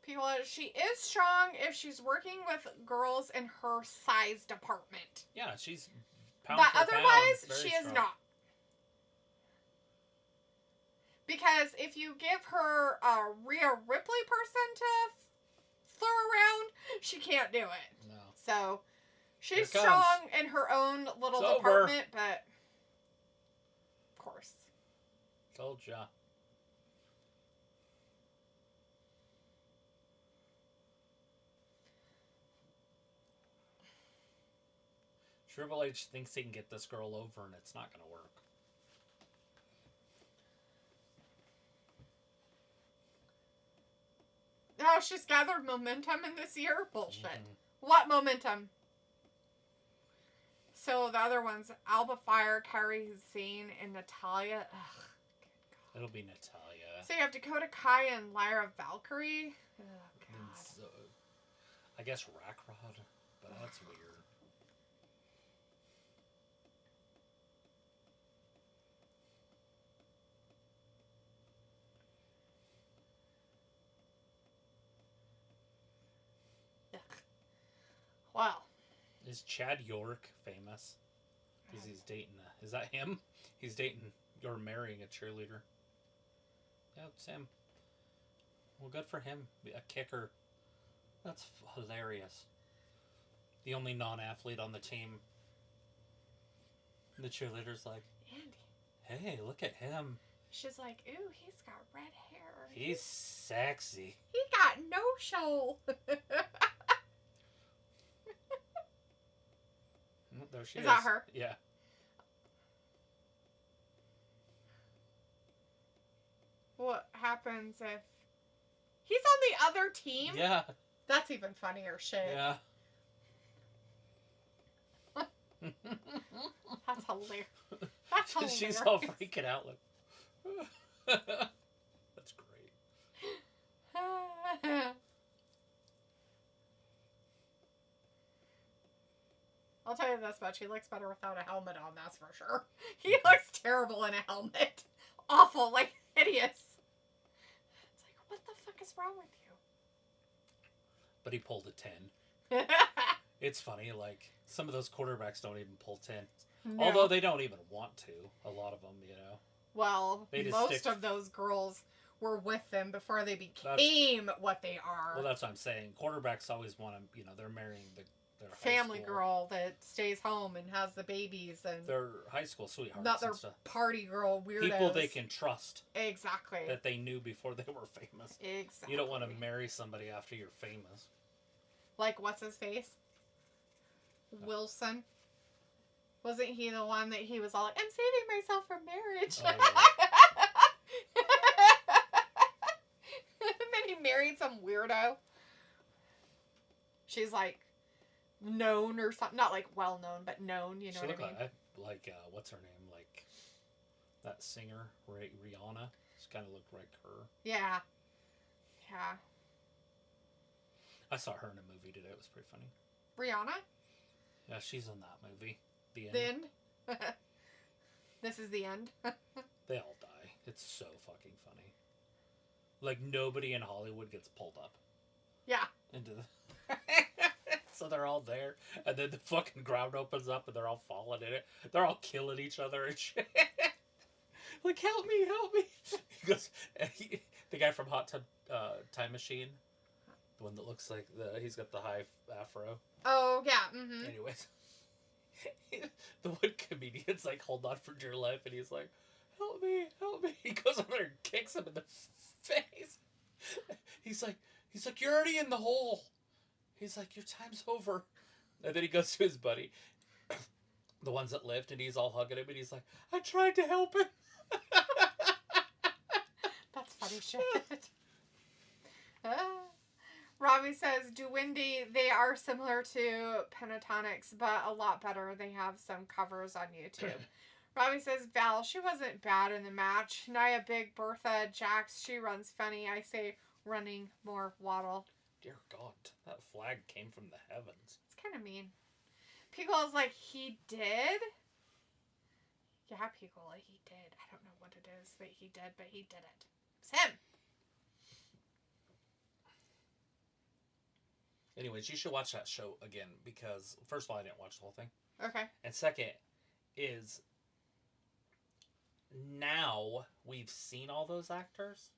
People, she is strong if she's working with girls in her size department. Yeah, she's pound But for otherwise, pound, she very is strong. not. Because if you give her a Rhea Ripley person to throw around, she can't do it. No. So, she's Here it comes. strong in her own little It's over. department, but of course. Told ya. Triple H thinks he can get this girl over, and it's not going to work. Oh, she's gathered momentum in this year? Bullshit. Mm-hmm. What momentum? So the other ones, Alba Fire, Kairi Sane, and Natalia. Ugh. It'll be Natalia. So you have Dakota Kai and Lyra Valkyrie? Oh, And God. so, I guess Rackrod, but that's weird. Ugh. Well. Is Chad York famous? Because he's dating is that him? He's dating or marrying a cheerleader. Yeah, it's him. Well, good for him. A kicker. That's hilarious. The only non-athlete on the team. The cheerleader's like, Andy. hey, look at him. She's like, ooh, he's got red hair. He's sexy. He got no show. There she Is is. that her? Yeah. What happens if he's on the other team? Yeah. That's even funnier shit. Yeah. That's hilarious. That's hilarious. She's all freaking out like. That's great. I'll tell you this much, he looks better without a helmet on, that's for sure. He looks terrible in a helmet. Awful, like hideous. It's like, what the fuck is wrong with But he pulled a 10. you? It's funny, like, some of those quarterbacks don't even pull 10. No. Although they don't even want to, a lot of them, you know. Well, They just most of those girls were with them before they became what they are. Well, that's what I'm saying. Quarterbacks always want to, they're marrying their family girl that stays home and has the babies and their high school sweethearts. Not their party girl weirdos. People they can trust. Exactly. That they knew before they were famous. Exactly. You don't want to marry somebody after you're famous. Like, what's his face? Wilson. Wasn't he the one that he was all like, I'm saving myself for marriage? Oh, yeah. And then he married some weirdo. She's like known or something. Not like well known, but known, you know what I mean? Like what's her name? Like that singer, Rihanna. She kind of looked like her. Yeah. Yeah. I saw her in a movie today. It was pretty funny. Rihanna? Yeah, she's in that movie. The end. This is the end. They all die. It's so fucking funny. Like, nobody in Hollywood gets pulled up. Yeah. Into the... So they're all there, and then the fucking ground opens up, and they're all falling in it. They're all killing each other and shit. Like, help me, help me. He goes, the guy from Hot Tub Time Machine, the one that looks like he's got the high afro. Oh, yeah. Mm-hmm. Anyways. The one comedian's like, hold on for dear life, and he's like, help me, help me. He goes over there and kicks him in the face. He's like, you're already in the hole. He's like, your time's over. And then he goes to his buddy, the ones that lived, and he's all hugging him, and he's like, I tried to help him. That's funny shit. Robbie says, Duwindy, they are similar to Pentatonics, but a lot better. They have some covers on YouTube. Robbie says, Val, she wasn't bad in the match. Nia, Big, Bertha, Jax, she runs funny. I say running more waddle. Dear God, that flag came from the heavens. It's kind of mean. Picole's like, he did? Yeah, Piccolo, he did. I don't know what it is that he did, but he did it. It's him. Anyways, you should watch that show again because, first of all, I didn't watch the whole thing. Okay. And second is, now we've seen all those actors,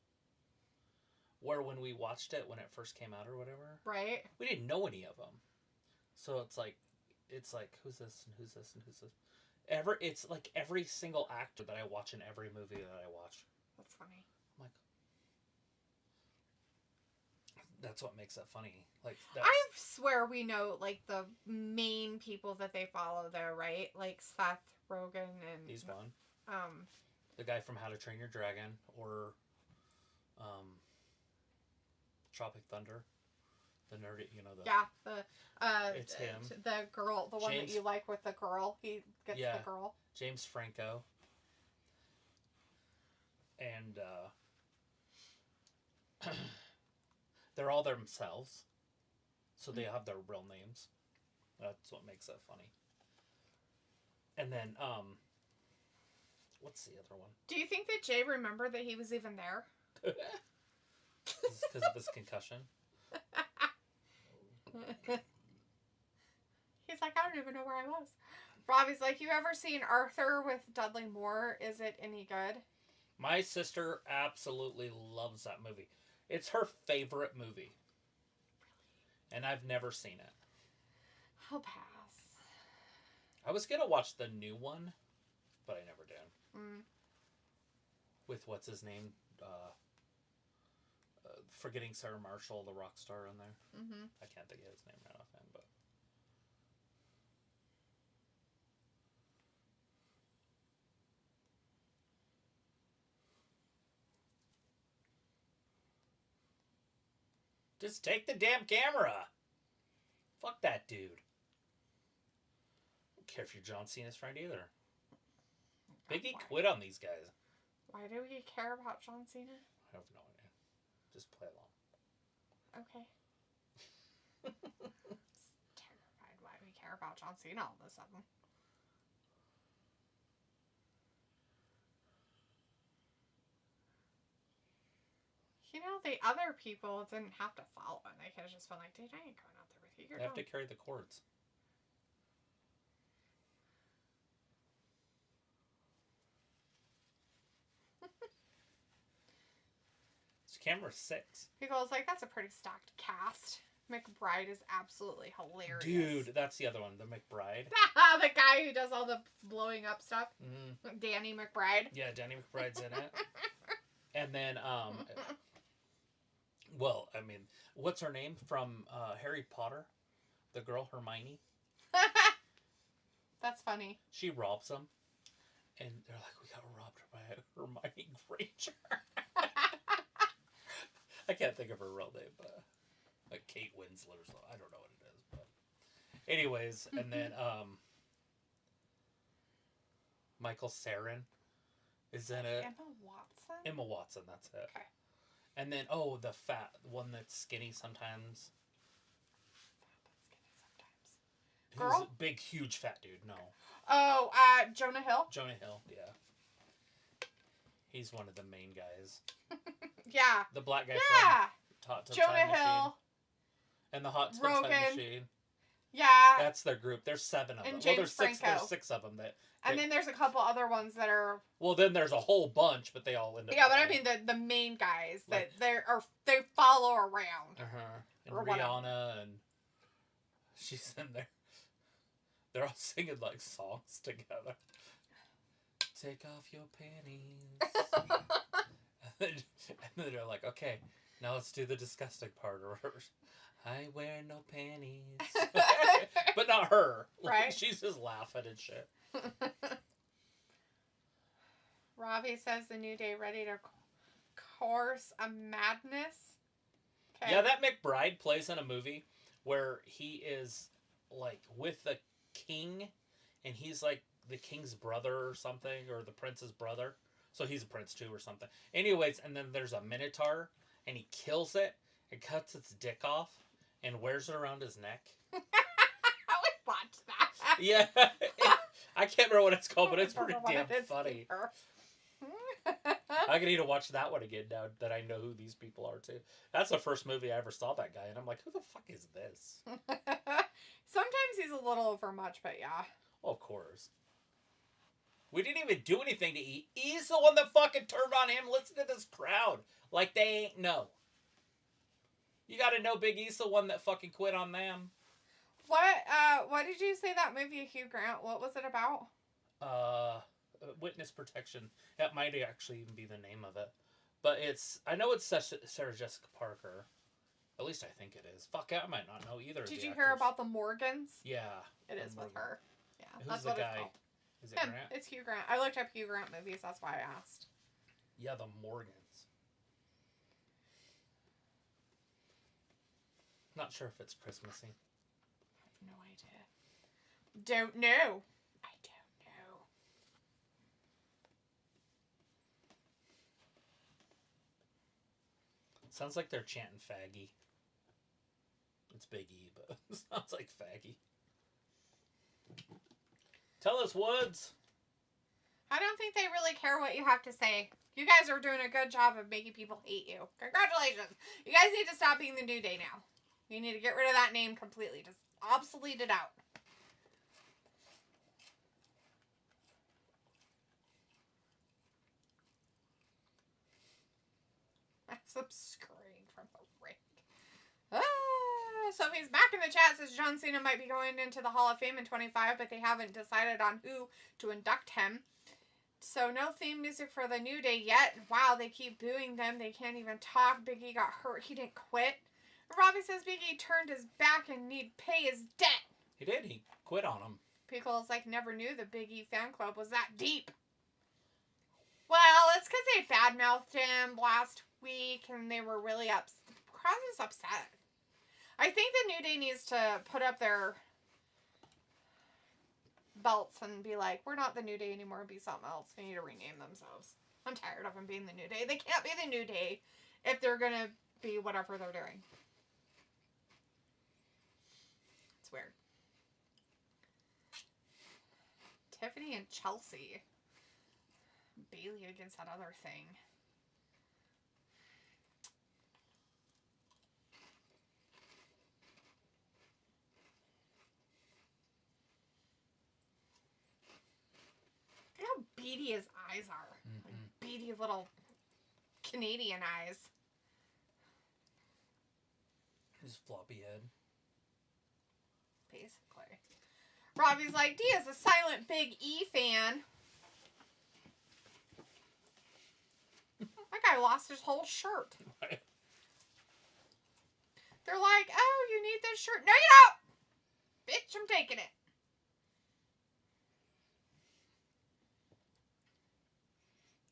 where when we watched it when it first came out or whatever, right, we didn't know any of them. So it's like who's this and who's this and who's this. It's like every single actor that I watch in every movie that I watch. That's funny. I'm like, that's what makes it funny. Like, I swear we know like the main people that they follow there, right? Like Seth Rogen and he's one. The guy from How to Train Your Dragon or Tropic Thunder. The nerdy, it's him. The girl, the one that you like with the girl. He gets the girl. James Franco. And they're all themselves, so they have their real names. That's what makes it funny. And then, what's the other one? Do you think that Jay remembered that he was even there? Because of his concussion. He's like, I don't even know where I was. Robbie's like, you ever seen Arthur with Dudley Moore? Is it any good? My sister absolutely loves that movie. It's her favorite movie. And I've never seen it. I'll pass. I was going to watch the new one, but I never did. With what's his name? Forgetting Sarah Marshall, the rock star in there. Mm-hmm. I can't think of his name right offhand, but... Just take the damn camera! Fuck that dude. I don't care if you're John Cena's friend either. Biggie quit on these guys. Why do we care about John Cena? I have no idea. Just play along. Okay. Terrified why we care about John Cena all of a sudden. You know, the other people didn't have to follow him. They could have just been like, dude, I ain't going out there with you. They have to carry the cords. Camera 6. Pickle's like, that's a pretty stacked cast. McBride is absolutely hilarious. Dude, that's the other one, the McBride. The guy who does all the blowing up stuff. Mm-hmm. Danny McBride. Yeah, Danny McBride's in it. And then, well, I mean, what's her name from Harry Potter? The girl, Hermione. That's funny. She robs them. And they're like, we got robbed by Hermione Granger. I can't think of her real name, but like Kate Winslet or something. I don't know what it is, but anyways, and then Michael Cera is in it. Emma Watson, that's it. Okay. And then the fat one that's skinny sometimes. Girl? Who's a big, huge, fat dude. No. Oh, Jonah Hill? Jonah Hill, yeah. He's one of the main guys. Yeah. The black guy from Hot Tub Jonah Time Hill. Machine. And the Hot Tub Rogan. Time Machine. Yeah. That's their group. There's 7 of them. And Well, James there's Franco. 6 of them. And then there's a couple other ones that are... Well, then there's a whole bunch, but they all end up... Yeah, but I mean the main guys that they follow around. And or Rihanna, and she's in there. They're all singing like songs together. Take off your panties. and then they're like, okay, now let's do the disgusting part. Or I wear no panties. But not her. Right. She's just laughing and shit. Robbie says the New Day ready to course a madness. Okay. Yeah, that McBride plays in a movie where he is like with the king, and he's like the king's brother or something, or the prince's brother. So he's a prince too or something. Anyways, and then there's a minotaur, and he kills it and cuts its dick off and wears it around his neck. I would watch that. Yeah. I can't remember what it's called, but it's pretty damn funny. I need to watch that one again now that I know who these people are too. That's the first movie I ever saw that guy, and I'm like, who the fuck is this? Sometimes he's a little overmuch, but yeah. Oh, of course. We didn't even do anything to eat. He's the one that fucking turned on him. Listen to this crowd. Like they ain't know. You gotta know Big E's the one that fucking quit on them. What did you say that movie Hugh Grant, what was it about? Witness Protection. That might actually even be the name of it. But I know it's Sarah Jessica Parker. At least I think it is. Fuck, I might not know either. Did you hear about the Morgans? Yeah. It is with her. Yeah. Who's That's the what guy? it's called. Is it Him. Grant? It's Hugh Grant. I looked up Hugh Grant movies, that's why I asked. Yeah, the Morgans. Not sure if it's Christmassy. I have no idea. Don't know. I don't know. Sounds like they're chanting faggy. It's Big E, but it sounds like faggy. Tell us, Woods. I don't think they really care what you have to say. You guys are doing a good job of making people hate you. Congratulations. You guys need to stop being the New Day now. You need to get rid of that name completely. Just obsolete it out. Some screaming from the ring. Sophie's back in the chat, says John Cena might be going into the Hall of Fame in 25, but they haven't decided on who to induct him. So no theme music for the New Day yet. Wow, they keep booing them. They can't even talk. Big E got hurt. He didn't quit. Robbie says Big E turned his back and need pay his debt. He did. He quit on him. Pickle's like, never knew the Big E fan club was that deep. Well, it's because they badmouthed him last week and they were really upset. The crowd is upset. I think the New Day needs to put up their belts and be like, we're not the New Day anymore, be something else. They need to rename themselves. I'm tired of them being the New Day. They can't be the New Day if they're going to be whatever they're doing. It's weird. Tiffany and Chelsea. Bailey against that other thing. Look how beady his eyes are. Mm-hmm. Like beady little Canadian eyes. His floppy head. Basically. Robbie's like, Dia's a silent Big E fan. That guy lost his whole shirt. Right. They're like, oh, you need this shirt. No, you don't! Bitch, I'm taking it.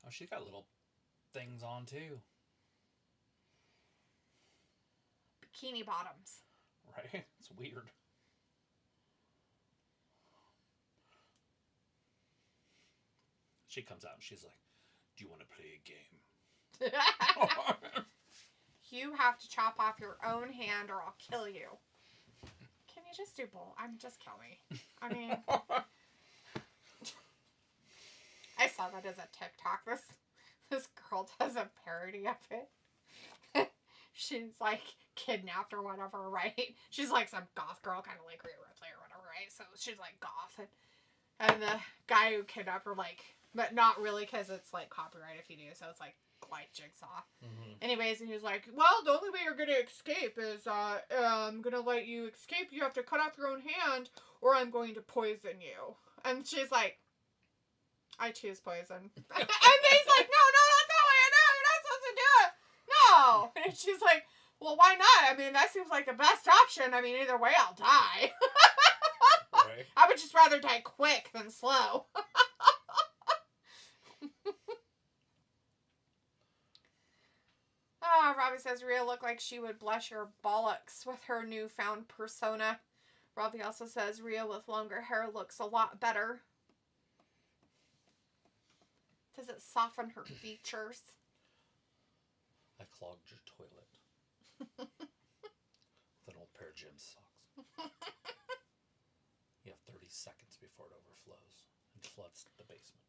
Oh, she's got little things on, too. Bikini bottoms. Right? It's weird. She comes out and she's like, do you want to play a game? You have to chop off your own hand or I'll kill you. Can you just do both? Just kill me. I mean, I saw that as a TikTok. This girl does a parody of it. She's like kidnapped or whatever, right? She's like some goth girl, kind of like Rhea Ripley or whatever, right? So she's like goth. And the guy who kidnapped her, like, but not really because it's like copyright if you do. So it's like Jigsaw. Mm-hmm. Anyways, and he was like, well, the only way you're going to escape is I'm going to let you escape. You have to cut off your own hand or I'm going to poison you. And she's like, I choose poison. And he's like, no, that's not what I know. You're not supposed to do it. No. And she's like, well, why not? I mean, that seems like the best option. I mean, either way, I'll die. Right. I would just rather die quick than slow. Robbie says Rhea looked like she would blush her bollocks with her newfound persona. Robbie also says Rhea with longer hair looks a lot better. Does it soften her features? I clogged your toilet with an old pair of gym socks. You have 30 seconds before it overflows and floods the basement.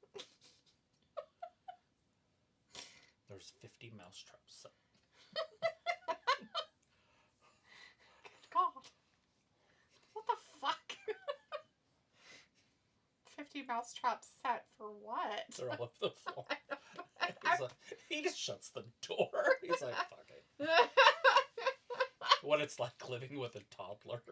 There's 50 mousetraps set. Good God. What the fuck? 50 mousetraps set for what? They're all over the floor. He just shuts the door. He's like, fuck it. What it's like living with a toddler.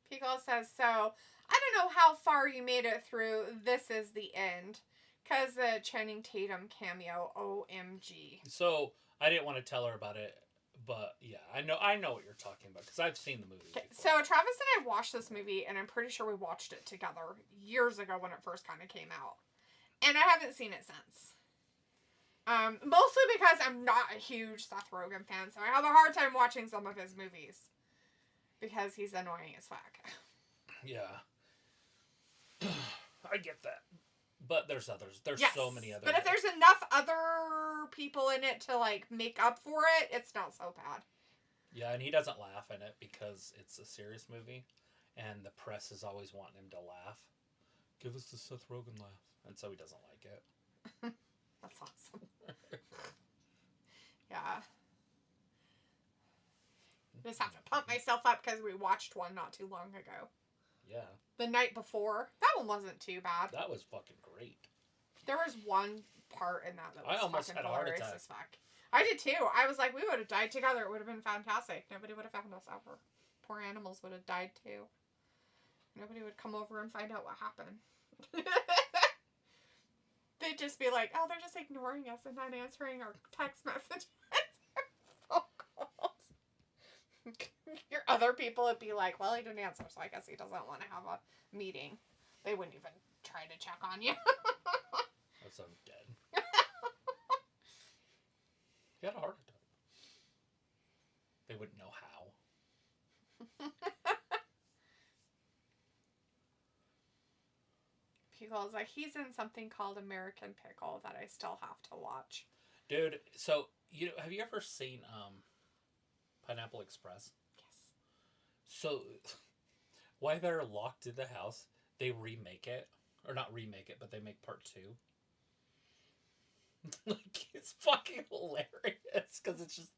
Pico says, so, I don't know how far you made it through This Is the End. Because the Channing Tatum cameo, OMG. So, I didn't want to tell her about it, but yeah, I know what you're talking about, because I've seen the movie before. So, Travis and I watched this movie, and I'm pretty sure we watched it together years ago when it first kind of came out. And I haven't seen it since. Mostly because I'm not a huge Seth Rogen fan, so I have a hard time watching some of his movies. Because he's annoying as fuck. Yeah. I get that. But there's others. There's so many others. But if there's enough other people in it to, like, make up for it, it's not so bad. Yeah, and he doesn't laugh in it because it's a serious movie. And the press is always wanting him to laugh. Give us the Seth Rogen laugh. And so he doesn't like it. That's awesome. Yeah. I just have to pump myself up because we watched one not too long ago. Yeah. The night before. That one wasn't too bad. That was fucking great. There was one part in that was I almost fucking had a heart hilarious attack. as fuck. I did too. I was like, we would have died together. It would have been fantastic. Nobody would have found us ever. Poor animals would have died too. Nobody would come over and find out what happened. They'd just be like, oh, they're just ignoring us and not answering our text messages. Phone calls. Your other people would be like, well, he didn't answer, so I guess he doesn't want to have a meeting. They wouldn't even try to check on you. That's I'm dead. He had a heart attack. They wouldn't know how. Pickle's like, he's in something called American Pickle that I still have to watch. Dude, so have you ever seen Pineapple Express? Yes. So why they're locked in the house, they remake it. Or not remake it, but they make part 2. Like, it's fucking hilarious because it's just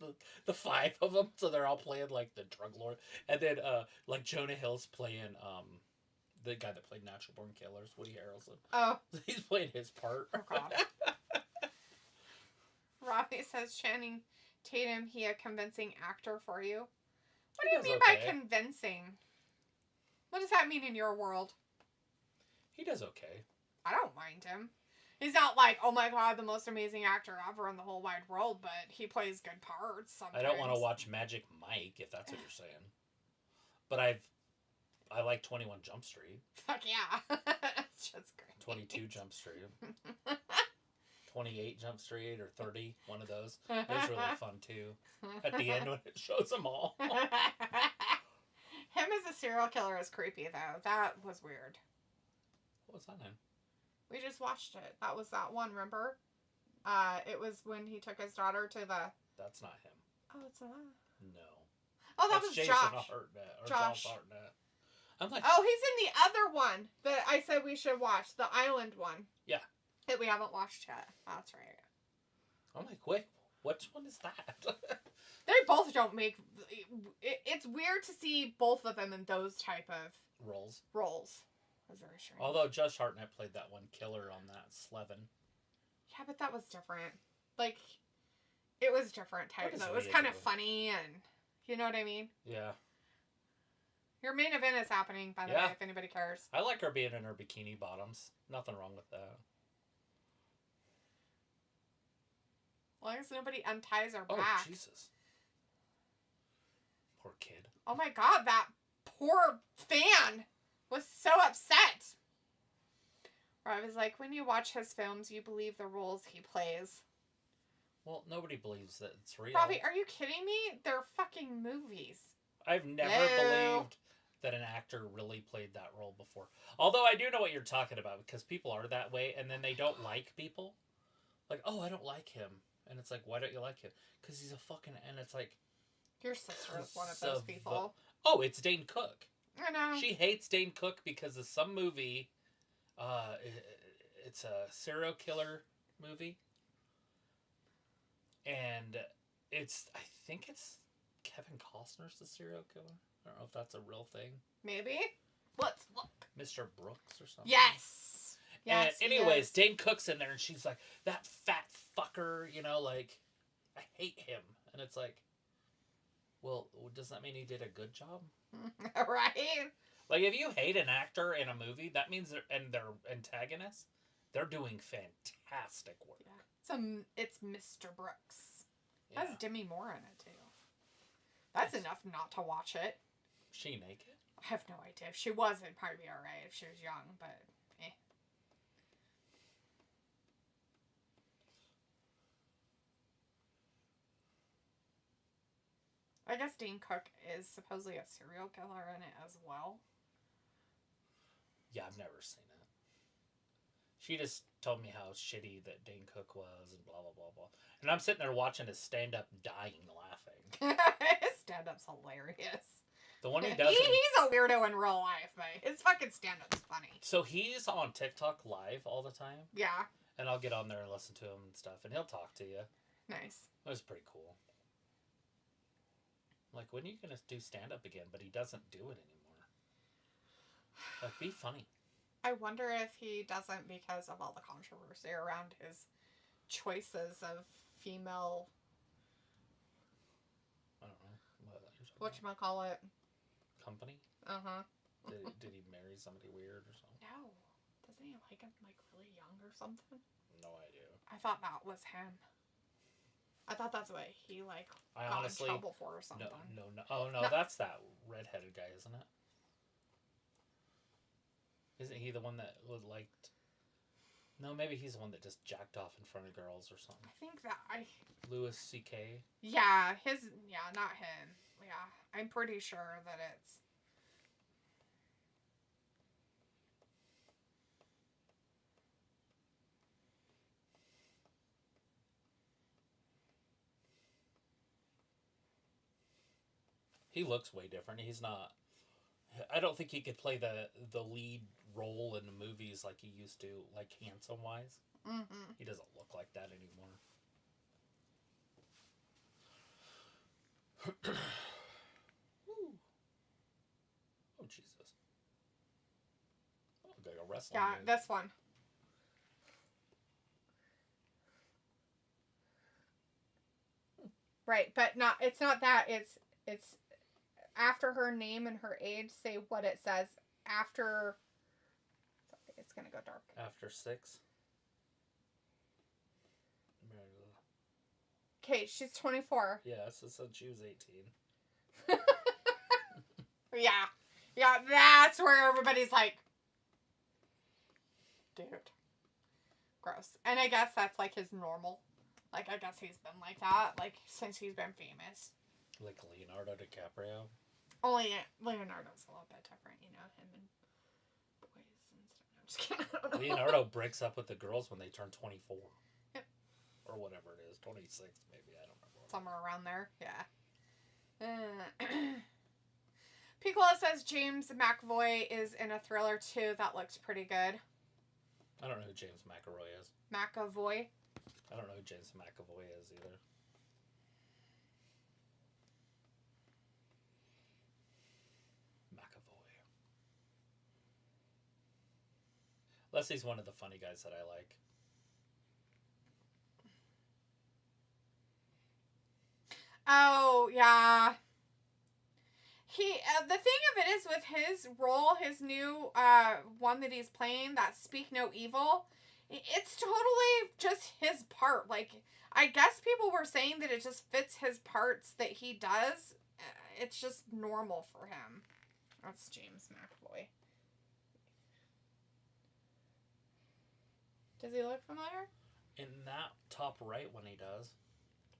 the 5 of them, so they're all playing like the drug lord, and then like Jonah Hill's playing the guy that played Natural Born Killers, Woody Harrelson. Oh, He's playing his part. Oh God. Robbie says Channing Tatum, he a convincing actor for you. What He do you does mean okay. by convincing? What does that mean in your world? He does okay. I don't mind him. He's not like, oh my god, the most amazing actor ever in the whole wide world, but he plays good parts sometimes. I don't want to watch Magic Mike, if that's what you're saying. But I like 21 Jump Street. Fuck yeah. It's just great. 22 Jump Street. 28 Jump Street or 30, one of those. It's really fun too. At the end when it shows them all. Him as a serial killer is creepy though. That was weird. What was that name? We just watched it. That was that one, remember? It was when he took his daughter to the... That's not him. Oh, it's not? No. Oh, that That's was Jason Josh. Hartnett, or Josh. Hartnett. I'm like, Oh, he's in the other one that I said we should watch. The island one. Yeah. That we haven't watched yet. That's right. I'm like, wait, which one is that? They both don't make... It's weird to see both of them in those type of Roles. That's very strange. Although Josh Hartnett played that one killer on that Slevin. Yeah, but that was different. Like, it was different type. What So is it was Rhea kind of doing? funny and... You know what I mean? Yeah. Your main event is happening, by the way, if anybody cares. I like her being in her bikini bottoms. Nothing wrong with that. As long as nobody unties her Oh, back. Jesus. Poor kid. Oh my god, that poor fan was so upset. Where I was like, when you watch his films, you believe the roles he plays. Well, nobody believes that it's real. Robbie, are you kidding me? They're fucking movies. I've never No. believed that an actor really played that role before. Although I do know what you're talking about, because people are that way, and then they don't like people. Like, oh, I don't like him. And it's like, why don't you like him? Because he's a fucking... And it's like... Your sister is one of So those people. Oh, it's Dane Cook. I know. She hates Dane Cook because of some movie. It's a serial killer movie. And I think it's Kevin Costner's the serial killer. I don't know if that's a real thing. Maybe? Let's look. Mr. Brooks or something. Yes. Yes. And anyways, Dane Cook's in there and she's like, that fat fucker, you know, like, I hate him. And it's like, well, does that mean he did a good job? Right? Like, if you hate an actor in a movie, that means they're antagonists, they're doing fantastic work. Yeah. It's Mr. Brooks. Yeah. Has Demi Moore in it, too. That's enough not to watch it. She naked? I have no idea. If she was, it'd probably be alright if she was young, but eh. I guess Dane Cook is supposedly a serial killer in it as well. Yeah, I've never seen it. She just told me how shitty that Dane Cook was and blah, blah, blah, blah. And I'm sitting there watching his stand-up dying laughing. His stand-up's hilarious. The one he does... He's a weirdo in real life, but his fucking stand-up's funny. So he's on TikTok live all the time. Yeah. And I'll get on there and listen to him and stuff. And he'll talk to you. Nice. It was pretty cool. Like, when are you going to do stand-up again? But he doesn't do it anymore. Like, be funny. I wonder if he doesn't because of all the controversy around his choices of female... I don't know. Whatchamacallit? Company? Uh-huh. Did he marry somebody weird or something? No. Doesn't he like him, like, really young or something? No idea. I thought that was him. I thought that's what he, like, got honestly, in trouble for or something. No. Oh, no, that's that redheaded guy, isn't it? Isn't he the one that liked... No, maybe he's the one that just jacked off in front of girls or something. I think that Louis C.K.? Yeah, not him. Yeah, I'm pretty sure that it's... He looks way different. He's not... I don't think he could play the lead role in the movies like he used to, like, handsome-wise. Mm-hmm. He doesn't look like that anymore. Oh, Jesus. Oh, like a wrestling Yeah, movie. this one. Right, but it's not that. It's after her name and her age. Say what it says after. Sorry, it's gonna go dark. After 6. Okay, she's 24. Yes, it said she was 18. Yeah, that's where everybody's like, dude, gross. And I guess that's like his normal. Like, I guess he's been like that, like, since he's been famous. Like Leonardo DiCaprio? Only Leonardo's a little bit different, you know, him and boys and stuff. No, I'm just kidding. I don't know. Leonardo breaks up with the girls when they turn 24. Yep. Or whatever it is. 26, maybe. I don't remember. Somewhere around there, yeah. Piccola says James McAvoy is in a thriller, too. That looks pretty good. I don't know who James McElroy is. McAvoy? I don't know who James McAvoy is either. McAvoy. Leslie's one of the funny guys that I like. Oh, yeah. The thing of it is with his role, his new one that he's playing, that Speak No Evil, it's totally just his part. Like, I guess people were saying that it just fits his parts that he does. It's just normal for him. That's James McAvoy. Does he look familiar? In that top right when he does.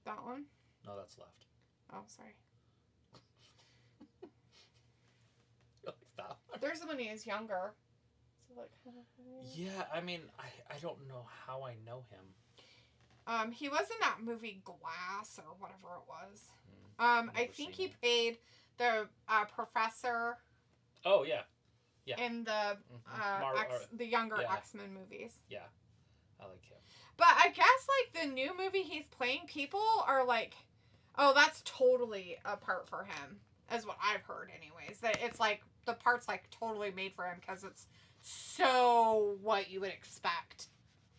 That one? No, that's left. Oh, sorry. You like that one? There's the one he is younger. So like, yeah, I mean, I don't know how I know him. He was in that movie Glass or whatever it was. I think he it. played the professor. Oh yeah, yeah. In the the younger X-Men movies. Yeah, I like him. But I guess like the new movie he's playing, people are like, oh, that's totally a part for him, is what I've heard anyways. That it's like the part's like totally made for him because it's so what you would expect,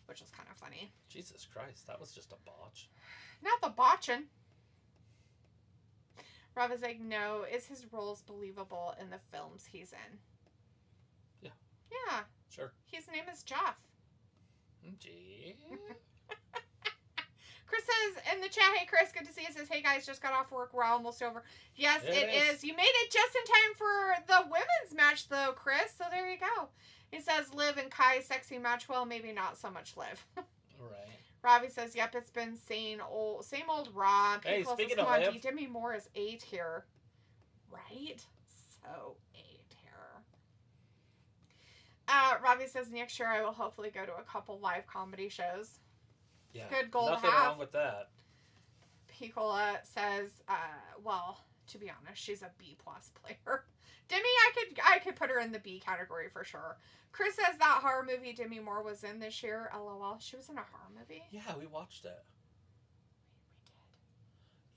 which is kind of funny. Jesus Christ, that was just a botch. Not the botching. Rob is like, no, is his roles believable in the films he's in? Yeah. Yeah. Sure. His name is Jeff. Gee. Chris says in the chat, hey Chris, good to see you. Says, hey guys, just got off work. We're almost over. Yes, it is. You made it just in time for the women's match though, Chris. So there you go. He says Liv and Kai sexy match. Well, maybe not so much Liv. Right. Robbie says, yep, it's been same old Raw. Hey, People speaking says, of Liv. Demi Moore is 8 here. Right? So 8 here. Robbie says, next year I will hopefully go to a couple live comedy shows. Yeah. Good goal Nothing to have. wrong with that. Piccola says, well, to be honest, she's a B+ player. Demi, I could put her in the B category for sure. Chris says that horror movie Demi Moore was in this year. LOL. She was in a horror movie? Yeah, we watched it. We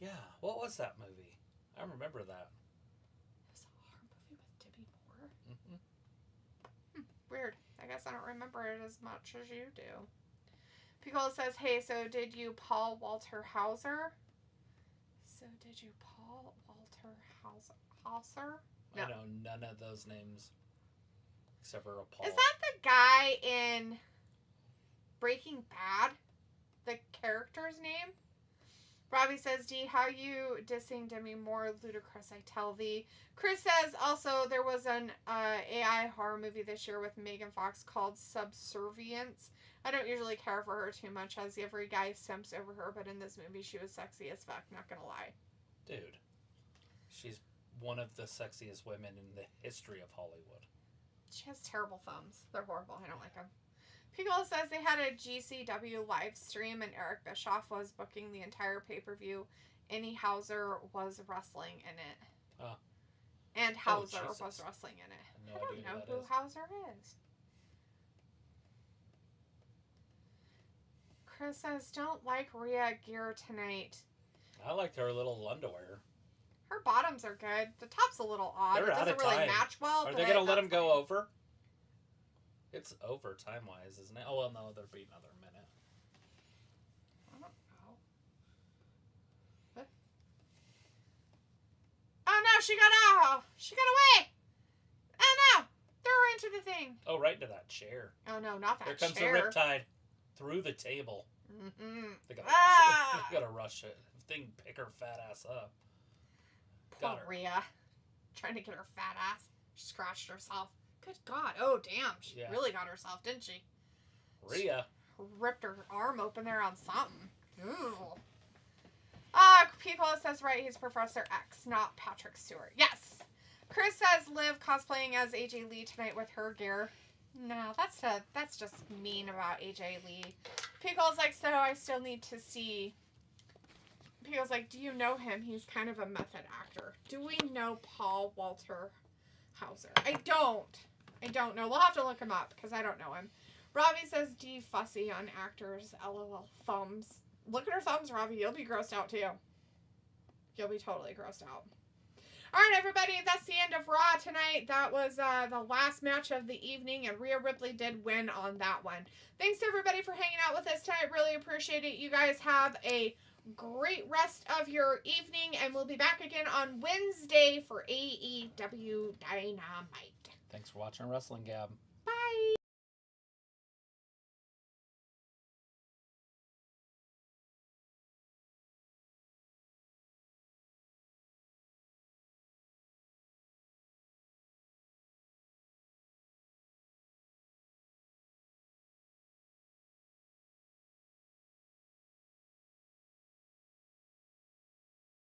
did. Yeah. What was that movie? I remember that. It was a horror movie with Demi Moore? Mm-hmm. Weird. I guess I don't remember it as much as you do. Piccola says, hey, so did you Paul Walter Hauser? Hauser? No. I know none of those names except for a Paul. Is that the guy in Breaking Bad? The character's name? Robbie says, D, how you dissing Demi Moore? Ludicrous, I tell thee. Chris says, also, there was an AI horror movie this year with Megan Fox called Subservience. I don't usually care for her too much, as every guy simps over her, but in this movie, she was sexy as fuck, not gonna lie. Dude, she's one of the sexiest women in the history of Hollywood. She has terrible thumbs. They're horrible. I don't like them. Piccola says they had a GCW live stream and Eric Bischoff was booking the entire pay-per-view. Annie Hauser was wrestling in it. Oh. And Hauser was wrestling in it. I don't know who Hauser is. Chris says, don't like Rhea gear tonight. I liked her little underwear. Her bottoms are good. The top's a little odd. They're it doesn't really match well. Are they going to let him go over? It's over time-wise, isn't it? Oh, well, no, there'll be another minute. I don't know. What? she got away. Oh no, throw her into the thing. Oh, right into that chair. Oh no, not that chair. Here comes the Riptide through the table. They gotta rush it. Thing pick her fat ass up. Poor Rhea. Trying to get her fat ass. She scratched herself. Good God. Oh, damn. She really got herself, didn't she? Rhea. She ripped her arm open there on something. Ooh. Pico says, right, he's Professor X, not Patrick Stewart. Yes. Chris says, Liv cosplaying as AJ Lee tonight with her gear. No, that's just mean about AJ Lee. Pico's like, so I still need to see. Pico's like, do you know him? He's kind of a method actor. Do we know Paul Walter Hauser? I don't know. We'll have to look him up because I don't know him. Robbie says, D fussy on actors. LOL. Thumbs. Look at her thumbs, Robbie. You'll be grossed out too. You'll be totally grossed out. All right, everybody. That's the end of Raw tonight. That was the last match of the evening, and Rhea Ripley did win on that one. Thanks to everybody for hanging out with us tonight. Really appreciate it. You guys have a great rest of your evening, and we'll be back again on Wednesday for AEW Dynamite. Thanks for watching Wrestling Gab. Bye.